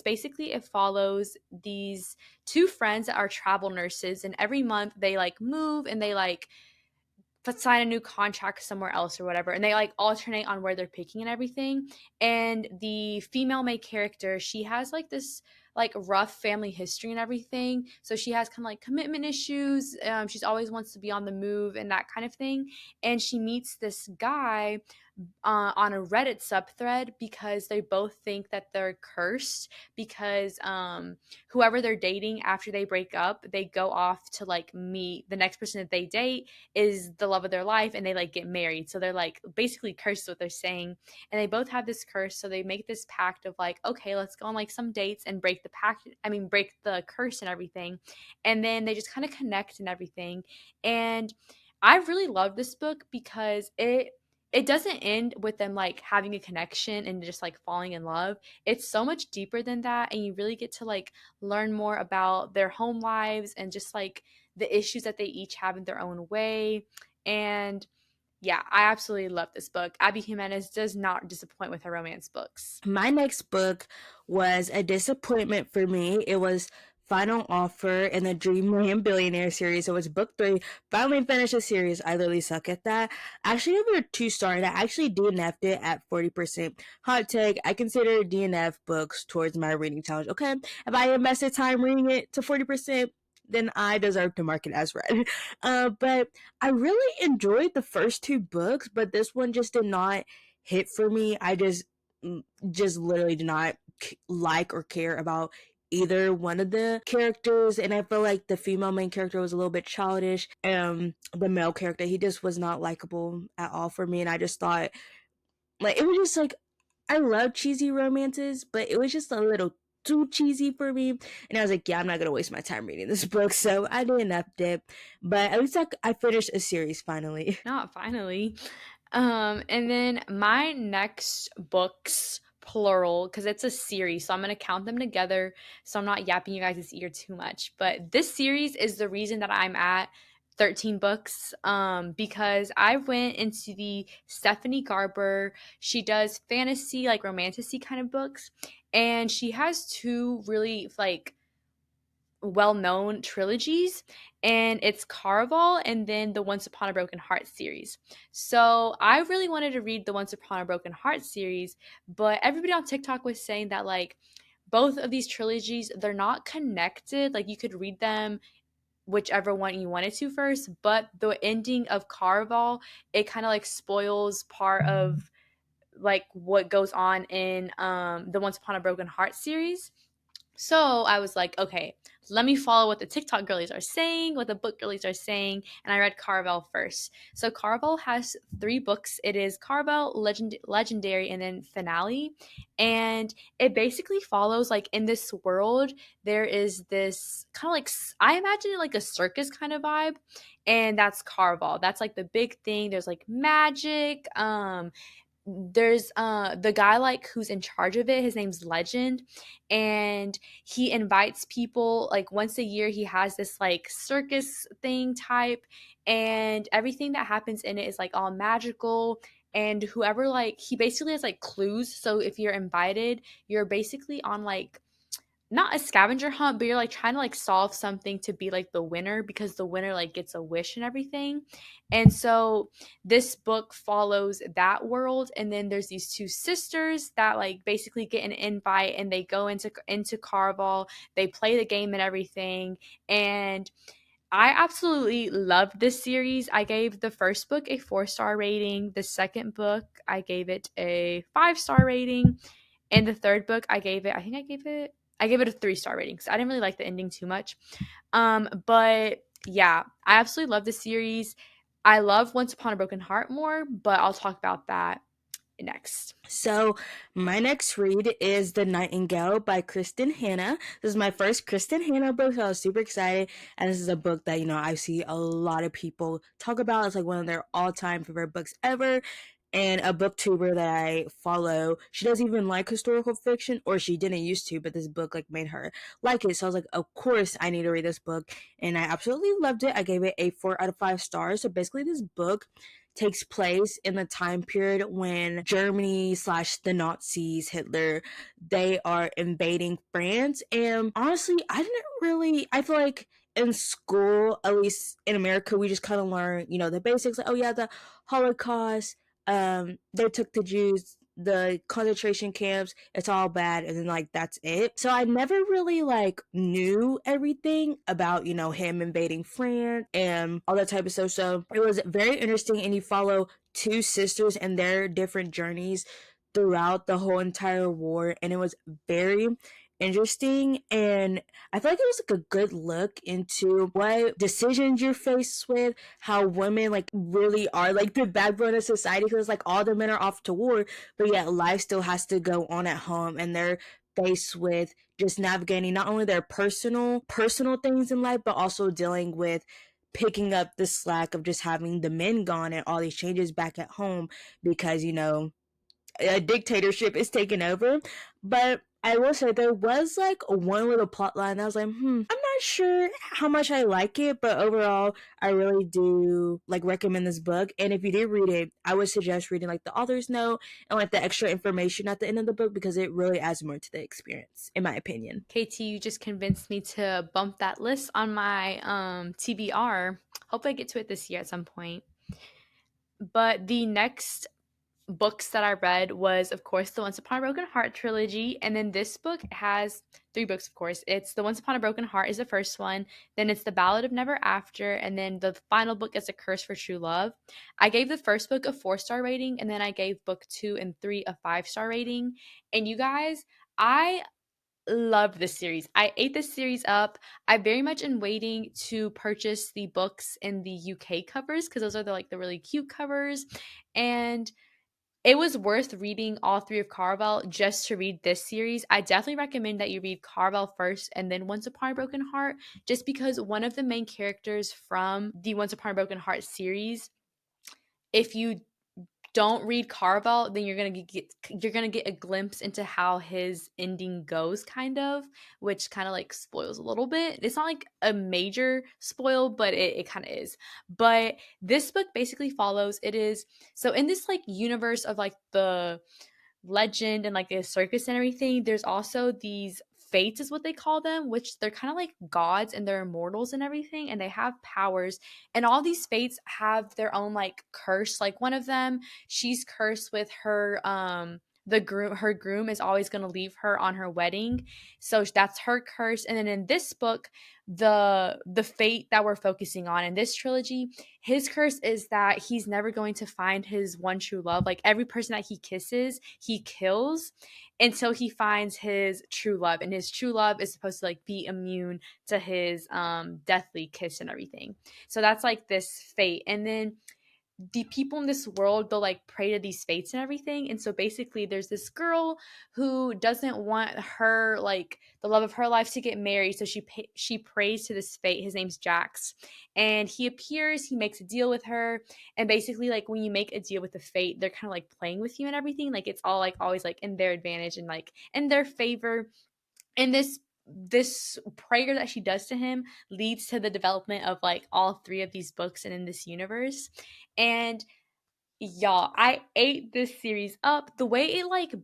follows these two friends that are travel nurses, and every month they like move and they like sign a new contract somewhere else or whatever, and they like alternate on where they're picking and everything. And the female main character, she has like this like rough family history and everything, so she has kind of like commitment issues. She's always wants to be on the move and that kind of thing. And she meets this guy on a Reddit subthread because they both think that they're cursed because whoever they're dating after they break up, they go off to like meet the next person that they date is the love of their life, and they like get married. So they're like basically cursed is what they're saying. And they both have this curse, so they make this pact of like, okay, let's go on like some dates and break the pact. I mean, break the curse and everything. And then they just kind of connect and everything. And I really love this book because it doesn't end with them like having a connection and just like falling in love. It's so much deeper than that, and you really get to like learn more about their home lives and just like the issues that they each have in their own way. And yeah, I absolutely love this book. Abby Jimenez does not disappoint with her romance books. My next book was a disappointment for me. It was Final Offer in the Dreamland Billionaire series. It was book three. Finally finished the series. I literally suck at that. I actually gave it a 2 star, and I actually DNF'd it at 40%. Hot take, I consider DNF books towards my reading challenge. Okay, if I invested time reading it to 40%, then I deserve to mark it as read. But I really enjoyed the first two books, but this one just did not hit for me. I just literally did not like or care about either one of the characters, and I feel like the female main character was a little bit childish. The male character, he just was not likable at all for me, and I just thought like it was just like I love cheesy romances, but it was just a little too cheesy for me. And I was like, yeah, I'm not gonna waste my time reading this book, so I didn't up it. But at least I finished a series finally. Not finally. And then my next books, plural, because it's a series, so I'm gonna count them together so I'm not yapping you guys' ear too much. But this series is the reason that I'm at 13 books, because I went into the Stephanie Garber. She does fantasy, like romantasy kind of books, and she has two really like well-known trilogies, and it's Caraval and then the Once Upon a Broken Heart series. So I really wanted to read the Once Upon a Broken Heart series, but everybody on TikTok was saying that like both of these trilogies, they're not connected. Like you could read them whichever one you wanted to first, but the ending of Caraval, it kind of like spoils part of like what goes on in the Once Upon a Broken Heart series. So I was like, okay, let me follow what the TikTok girlies are saying, what the book girlies are saying, and I read Caraval first. So Caraval has three books. It is Caraval, Legendary, and then Finale. And it basically follows like in this world, there is this kind of like, I imagine it like a circus kind of vibe. And that's Caraval. That's like the big thing. There's like magic. There's the guy like who's in charge of it, his name's Legend, and he invites people like once a year. He has this like circus thing type, and everything that happens in it is like all magical. And whoever like he basically has like clues, so if you're invited, you're basically on like not a scavenger hunt, but you're like trying to like solve something to be like the winner, because the winner like gets a wish and everything. And so this book follows that world, and then there's these two sisters that like basically get an invite and they go into Caraval, they play the game and everything. And I absolutely loved this series. I gave the first book a 4-star rating. The second book, I gave it a 5-star rating. And the third book, I gave it a 3-star rating because I didn't really like the ending too much. But yeah, I absolutely love the series. I love Once Upon a Broken Heart more, but I'll talk about that next. So, my next read is The Nightingale by Kristen Hanna. This is my first Kristen Hanna book, so I was super excited. And this is a book that, I see a lot of people talk about. It's like one of their all time favorite books ever. And a booktuber that I follow, she doesn't even like historical fiction, or she didn't used to, but this book like made her like it. So I was like, of course I need to read this book. And I absolutely loved it. I gave it a 4 out of 5 stars. So basically this book takes place in the time period when Germany slash the Nazis, Hitler, they are invading France. And honestly, I feel like in school, at least in America, we just kind of learn, the basics. Like, oh yeah, the Holocaust. They took the Jews, the concentration camps. It's all bad, and then like that's it. So I never really like knew everything about him invading France and all that type of stuff. So it was very interesting, and you follow two sisters and their different journeys throughout the whole entire war, and it was very interesting. And I feel like it was like a good look into what decisions you're faced with, how women like really are like the backbone of society, because like all the men are off to war, but yet life still has to go on at home, and they're faced with just navigating not only their personal things in life, but also dealing with picking up the slack of just having the men gone and all these changes back at home because a dictatorship is taking over. But I will say there was like one little plot line that I was like, I'm not sure how much I like it, but overall, I really do like recommend this book. And if you did read it, I would suggest reading like the author's note and like the extra information at the end of the book because it really adds more to the experience, in my opinion. KT, you just convinced me to bump that list on my TBR. Hope I get to it this year at some point. But the next books that I read was, of course, the Once Upon a Broken Heart trilogy. And then this book has three books, of course. It's The Once Upon a Broken Heart is the first one. Then it's The Ballad of Never After. And then the final book is A Curse for True Love. I gave the first book a 4-star rating. And then I gave book 2 and 3 a 5-star rating. And you guys, I loved this series. I ate this series up. I very much am waiting to purchase the books in the UK covers because those are the really cute covers. And it was worth reading all three of Carvel just to read this series. I definitely recommend that you read Carvel first and then Once Upon a Broken Heart, just because one of the main characters from the Once Upon a Broken Heart series, if you don't read Carvel, then you're gonna get a glimpse into how his ending goes, kind of, which kind of like spoils a little bit. It's not like a major spoil, but it kind of is. But this book basically follows. It is so in this like universe of like the legend and like the circus and everything, there's also these fates is what they call them, which they're kind of like gods and they're immortals and everything, and they have powers. And all these fates have their own like curse. Like one of them, she's cursed with her her groom is always going to leave her on her wedding, so that's her curse. And then in this book, the fate that we're focusing on in this trilogy, his curse is that he's never going to find his one true love. Like every person that he kisses, he kills until he finds his true love. And his true love is supposed to like be immune to his deathly kiss and everything. So that's like this fate. And then the people in this world, they'll like pray to these fates and everything. And so basically there's this girl who doesn't want her like the love of her life to get married, so she prays to this fate. His name's Jax, and he appears, he makes a deal with her. And basically like when you make a deal with the fate, they're kind of like playing with you and everything. Like it's all like always like in their advantage and like in their favor. And this prayer that she does to him leads to the development of like all three of these books and in this universe. And y'all, I ate this series up. The way it like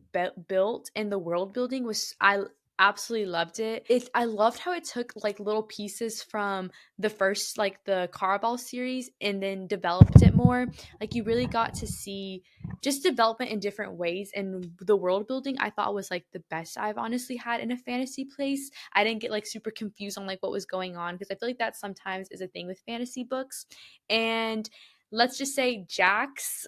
built and the world building was, I absolutely loved it. I loved how it took like little pieces from the first like the Carball series and then developed it more. Like you really got to see just development in different ways, and the world building I thought was like the best I've honestly had in a fantasy place. I didn't get like super confused on like what was going on, because I feel like that sometimes is a thing with fantasy books. And let's just say Jax,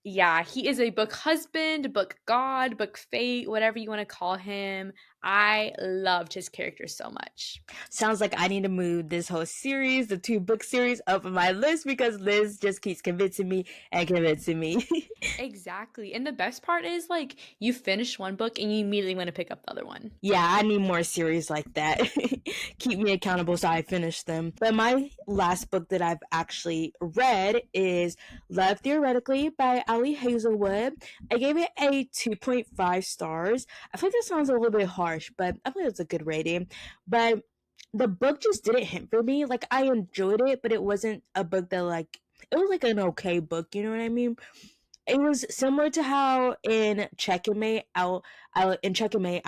yeah, he is a book husband, book god, book fate, whatever you want to call him. I loved his character so much. Sounds like I need to move this whole series, the two book series, up on my list because Liz just keeps convincing me and convincing me. Exactly. And the best part is like you finish one book and you immediately want to pick up the other one. Yeah, I need more series like that. Keep me accountable so I finish them. But my last book that I've actually read is Love Theoretically by Ali Hazelwood. I gave it a 2.5 stars. I think that sounds a little bit harsh, but I think it's a good rating. But the book just didn't hit for me. Like I enjoyed it, but it wasn't a book that like it was like an okay book, you know what I mean? it was similar to how in Checkmate, I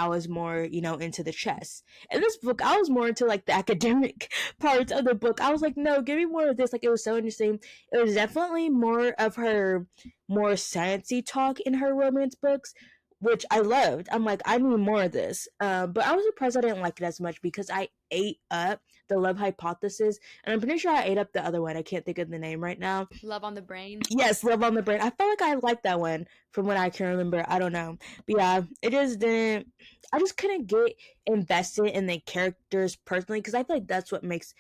was more, into the chess. In this book, I was more into like the academic parts of the book. I was like, no, give me more of this. Like, it was so interesting. It was definitely more of her more sciencey talk in her romance books, which I loved. I'm like, I need more of this. But I was surprised I didn't like it as much because I ate up the Love Hypothesis, and I'm pretty sure I ate up the other one. I can't think of the name right now. Love on the Brain. Yes, Love on the Brain. I felt like I liked that one from what I can remember. I don't know. But yeah, it just didn't. I just couldn't get invested in the characters personally because I feel like that's what makes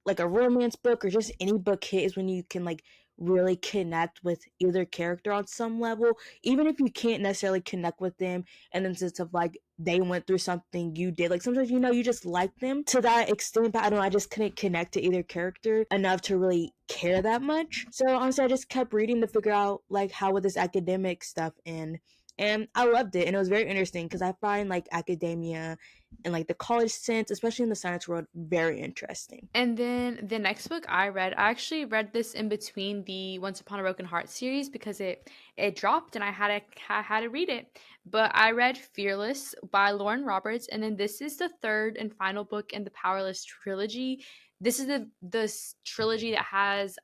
like a romance book or just any book hit is when you can like really connect with either character on some level, even if you can't necessarily connect with them in the sense of like they went through something you did. Like sometimes you just like them to that extent, but I don't know, I just couldn't connect to either character enough to really care that much. So honestly, I just kept reading to figure out like how would this academic stuff end. And I loved it, and it was very interesting because I find like academia and like the college sense, especially in the science world, very interesting. And then the next book I read, I actually read this in between the Once Upon a Broken Heart series because it dropped and I had to read it. But I read Fearless by Lauren Roberts, and then this is the third and final book in the Powerless trilogy. This is the trilogy that has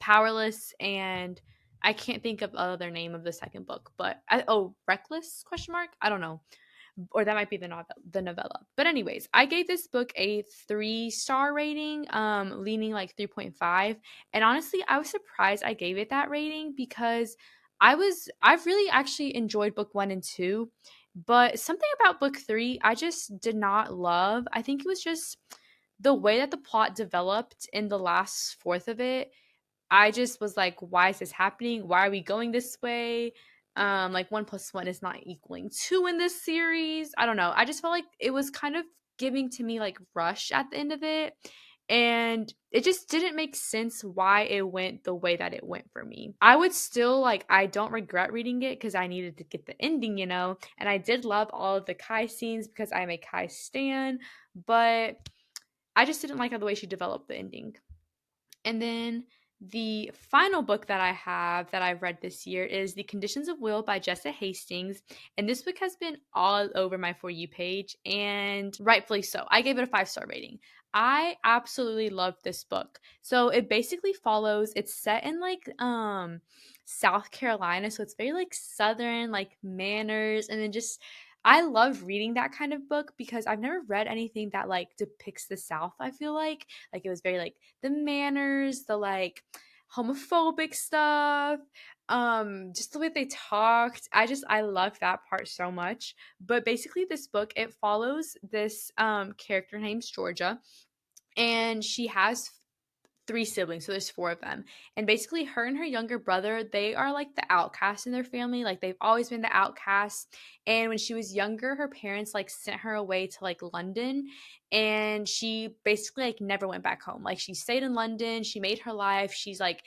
Powerless and I can't think of the other name of the second book, but Reckless question mark? I don't know, or that might be the novella. But anyways, I gave this book a 3-star rating, leaning like 3.5. And honestly, I was surprised I gave it that rating because I've really actually enjoyed book 1 and 2, but something about book 3 I just did not love. I think it was just the way that the plot developed in the last fourth of it. I just was like, why is this happening? Why are we going this way? Like 1 plus 1 is not equaling 2 in this series. I don't know. I just felt like it was kind of giving to me like rush at the end of it. And it just didn't make sense why it went the way that it went for me. I would still like, I don't regret reading it because I needed to get the ending. And I did love all of the Kai scenes because I'm a Kai stan, but I just didn't like how the way she developed the ending. And then the final book that I have that I've read this year is The Conditions of Will by Jessa Hastings. And this book has been all over my For You page, and rightfully so. I gave it a 5-star rating. I absolutely loved this book. So it basically follows, it's set in like South Carolina, so it's very like southern, like manners, and then just I love reading that kind of book because I've never read anything that like depicts the South, I feel like it was very like the manners, the like homophobic stuff, just the way they talked. I love that part so much. But basically this book, it follows this character named Georgia, and she has 3 siblings, so there's 4 of them. And basically her and her younger brother, they are like the outcasts in their family. Like they've always been the outcasts. And when she was younger, her parents like sent her away to like London, and she basically like never went back home. Like she stayed in London, she made her life. She's like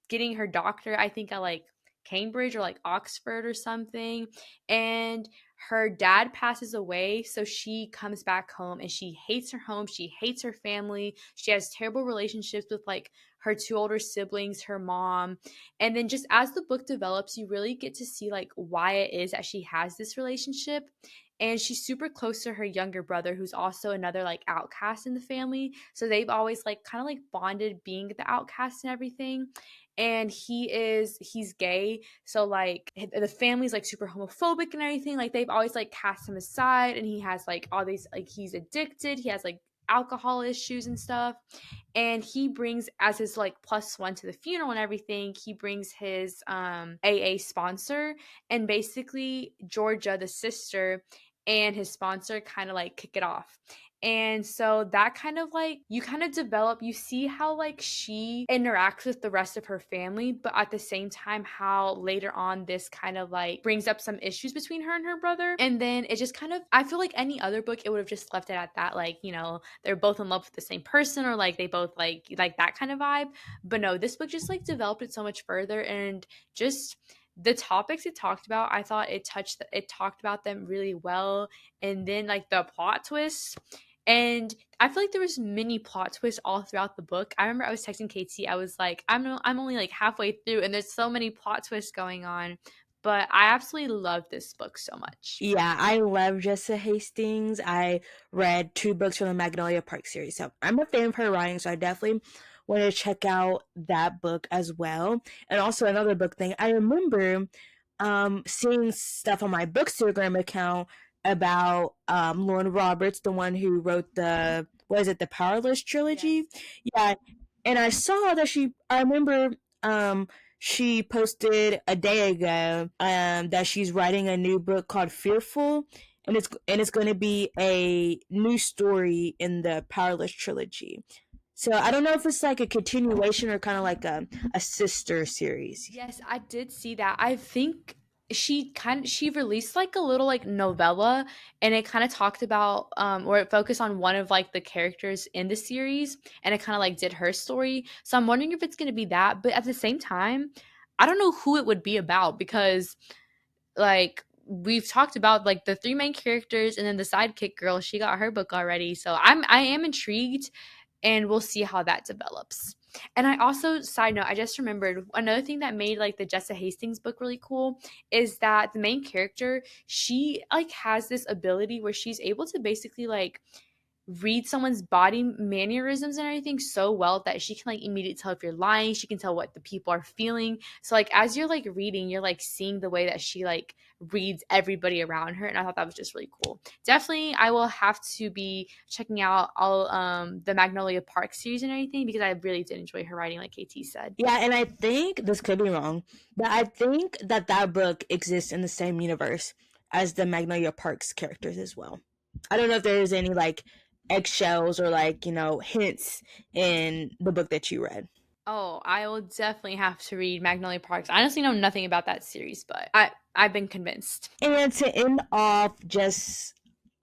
getting her doctor, I think at like Cambridge or like Oxford or something. And her dad passes away, so she comes back home and she hates her home, she hates her family, she has terrible relationships with like her 2 older siblings, her mom. And then just as the book develops, you really get to see like why it is that she has this relationship. And she's super close to her younger brother, who's also another like outcast in the family, so they've always like kind of like bonded being the outcast and everything. And he's gay, so like the family's like super homophobic and everything. Like they've always like cast him aside, and he has like all these, like he's addicted, he has like alcohol issues and stuff. And he brings, as his like plus one to the funeral and everything, he brings his AA sponsor. And basically Georgia, the sister, and his sponsor kind of like kick it off. And so that kind of like, you kind of develop, you see how like she interacts with the rest of her family, but at the same time, how later on this kind of like brings up some issues between her and her brother. And then it just kind of, I feel like any other book, it would have just left it at that, like, they're both in love with the same person, or like they both like that kind of vibe. But no, this book just like developed it so much further, and just the topics it talked about, I thought it talked about them really well. And then like the plot twist, and I feel like there was mini plot twists all throughout the book. I remember I was texting Katie. I was like, I'm only like halfway through, and there's so many plot twists going on. But I absolutely love this book so much. Yeah, I love Jessa Hastings. I read two books from the Magnolia Park series. So I'm a fan of her writing, so I definitely want to check out that book as well. And also another book thing. I remember seeing stuff on my Bookstagram account about Lauren Roberts, the one who wrote the what is it, the Powerless Yes. trilogy? Yeah. And I saw that I remember um she posted a day ago that she's writing a new book called Fearful, and it's going to be a new story in the Powerless trilogy. So I don't know if it's like a continuation or kind of like a sister series. Yes, I did see that. I think she released like a little like novella, and it kind of talked about or it focused on one of like the characters in the series, and it kind of like did her story. So I'm wondering if it's going to be that, but at the same time, I don't know who it would be about because like we've talked about like the three main characters and then the sidekick girl, she got her book already. So I am intrigued, and we'll see how that develops. And I also, side note, I just remembered another thing that made like the Jessa Hastings book really cool is that the main character, she like has this ability where she's able to basically like read someone's body mannerisms and everything so well that she can like immediately tell if you're lying. She can tell what the people are feeling. So like as you're like reading, you're like seeing the way that she like reads everybody around her, and I thought that was just really cool. Definitely I will have to be checking out all the Magnolia Park series and everything because I really did enjoy her writing, like KT said. Yeah, and I think this could be wrong, but I think that that book exists in the same universe as the Magnolia Parks characters as well. I don't know if there's any like eggshells or like hints in the book that you read. Oh, I will definitely have to read Magnolia Parks. I honestly know nothing about that series, but I've been convinced. And to end off just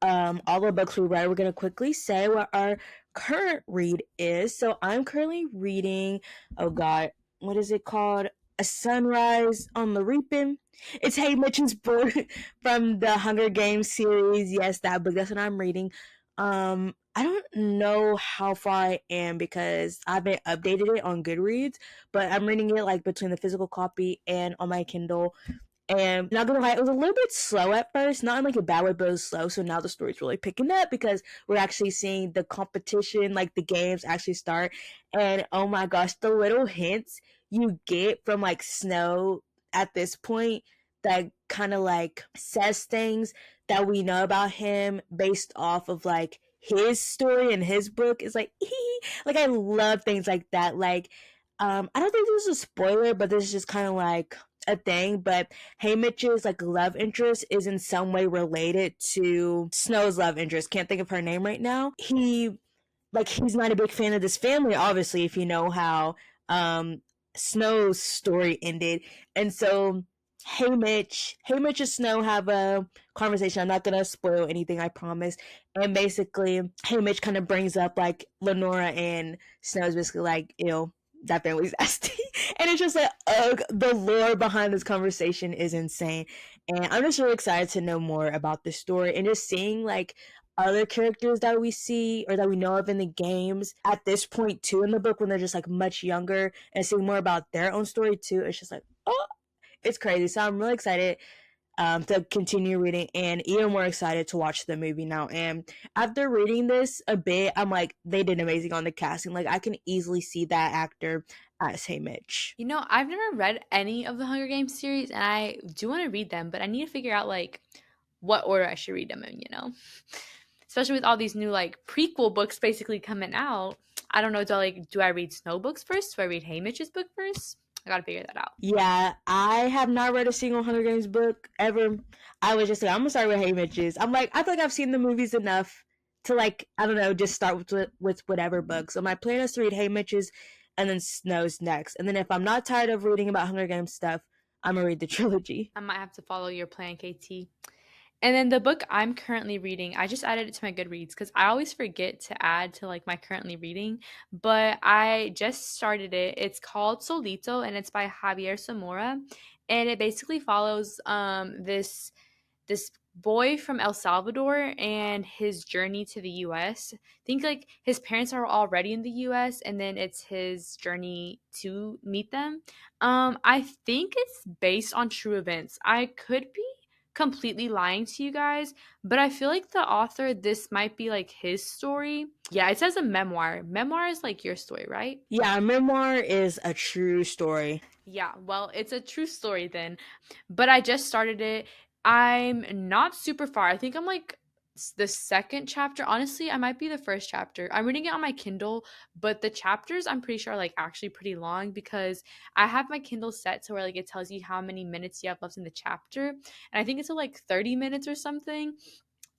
all the books we read, we're going to quickly say what our current read is. So I'm currently reading, oh God, what is it called? A Sunrise on the Reaping. It's Hey Mitch's book from the Hunger Games series. Yes, that book. That's what I'm reading. I don't know how far I am because I haven't updated it on Goodreads, but I'm reading it like between the physical copy and on my Kindle. And not gonna lie, it was a little bit slow at first, not in like a bad way, but it was slow. So now the story's really picking up because we're actually seeing the competition, like the games actually start. And oh my gosh, the little hints you get from like Snow at this point that kind of like says things that we know about him based off of like his story and his book is like like I love things like that. Like I don't think this is a spoiler, but this is just kind of like a thing, but Haymitch's like love interest is in some way related to Snow's love interest. Can't think of her name right now. He's not a big fan of this family, obviously, if you know how um Snow's story ended. And so Hey Mitch and Snow have a conversation. I'm not gonna spoil anything, I promise. And basically, Hey Mitch kind of brings up like Lenora and Snow's basically like, that family's nasty. And it's just like, the lore behind this conversation is insane. And I'm just really excited to know more about this story and just seeing like other characters that we see or that we know of in the games at this point too in the book when they're just like much younger and seeing more about their own story too. It's just like, oh, it's crazy. So I'm really excited to continue reading and even more excited to watch the movie now. And after reading this a bit, I'm like, they did amazing on the casting. Like I can easily see that actor as Hey Mitch. You know, I've never read any of the Hunger Games series, and I do want to read them, but I need to figure out like what order I should read them in, you know? Especially with all these new like prequel books basically coming out. I don't know, do I read Snow books first? Do I read Haymitch's book first? I gotta figure that out. Yeah, I have not read a single Hunger Games book ever. I was just like, I'm gonna start with Hey Mitch's. I'm like, I feel like I've seen the movies enough to like, I don't know, just start with whatever book. So my plan is to read Hey Mitch's and then Snow's next. And then if I'm not tired of reading about Hunger Games stuff, I'm gonna read the trilogy. I might have to follow your plan, KT. And then the book I'm currently reading, I just added it to my Goodreads because I always forget to add to like my currently reading, but I just started it. It's called Solito and it's by Javier Zamora, and it basically follows this boy from El Salvador and his journey to the US. I think like his parents are already in the US and then it's his journey to meet them. I think it's based on true events. I could be completely lying to you guys, but I feel like the author, this might be like his story. Yeah, it says a memoir. Memoir is like your story, right? Yeah, a memoir is a true story. Yeah, well, it's a true story then. But I just started it. I'm not super far. I think I'm like the second chapter. Honestly, I might be the first chapter. I'm reading it on my Kindle, but the chapters I'm pretty sure are like actually pretty long because I have my Kindle set to where like it tells you how many minutes you have left in the chapter. And I think it's like 30 minutes or something.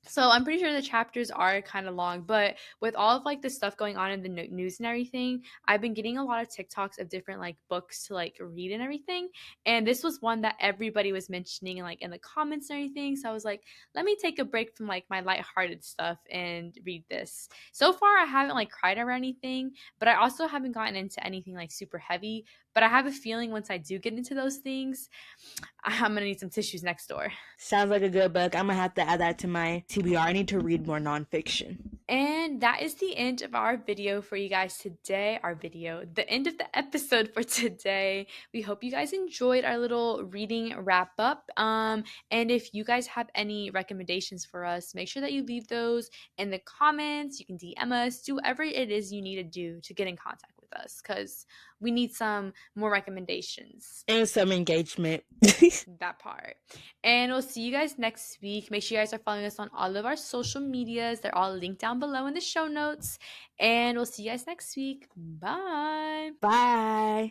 So I'm pretty sure the chapters are kind of long, but with all of like the stuff going on in the news and everything, I've been getting a lot of TikToks of different like books to like read and everything. And this was one that everybody was mentioning like in the comments and everything. So I was like, let me take a break from like my lighthearted stuff and read this. So far, I haven't like cried or anything, but I also haven't gotten into anything like super heavy. But I have a feeling once I do get into those things, I'm gonna need some tissues next door. Sounds like a good book. I'm gonna have to add that to my TBR. I need to read more nonfiction. And that is the end of our video for you guys today. The end of the episode for today. We hope you guys enjoyed our little reading wrap up. And if you guys have any recommendations for us, make sure that you leave those in the comments. You can DM us, do whatever it is you need to do to get in contact with us because we need some more recommendations. And some engagement. That part. And we'll see you guys next week. Make sure you guys are following us on all of our social medias. They're all linked down below in the show notes. And we'll see you guys next week. Bye. Bye.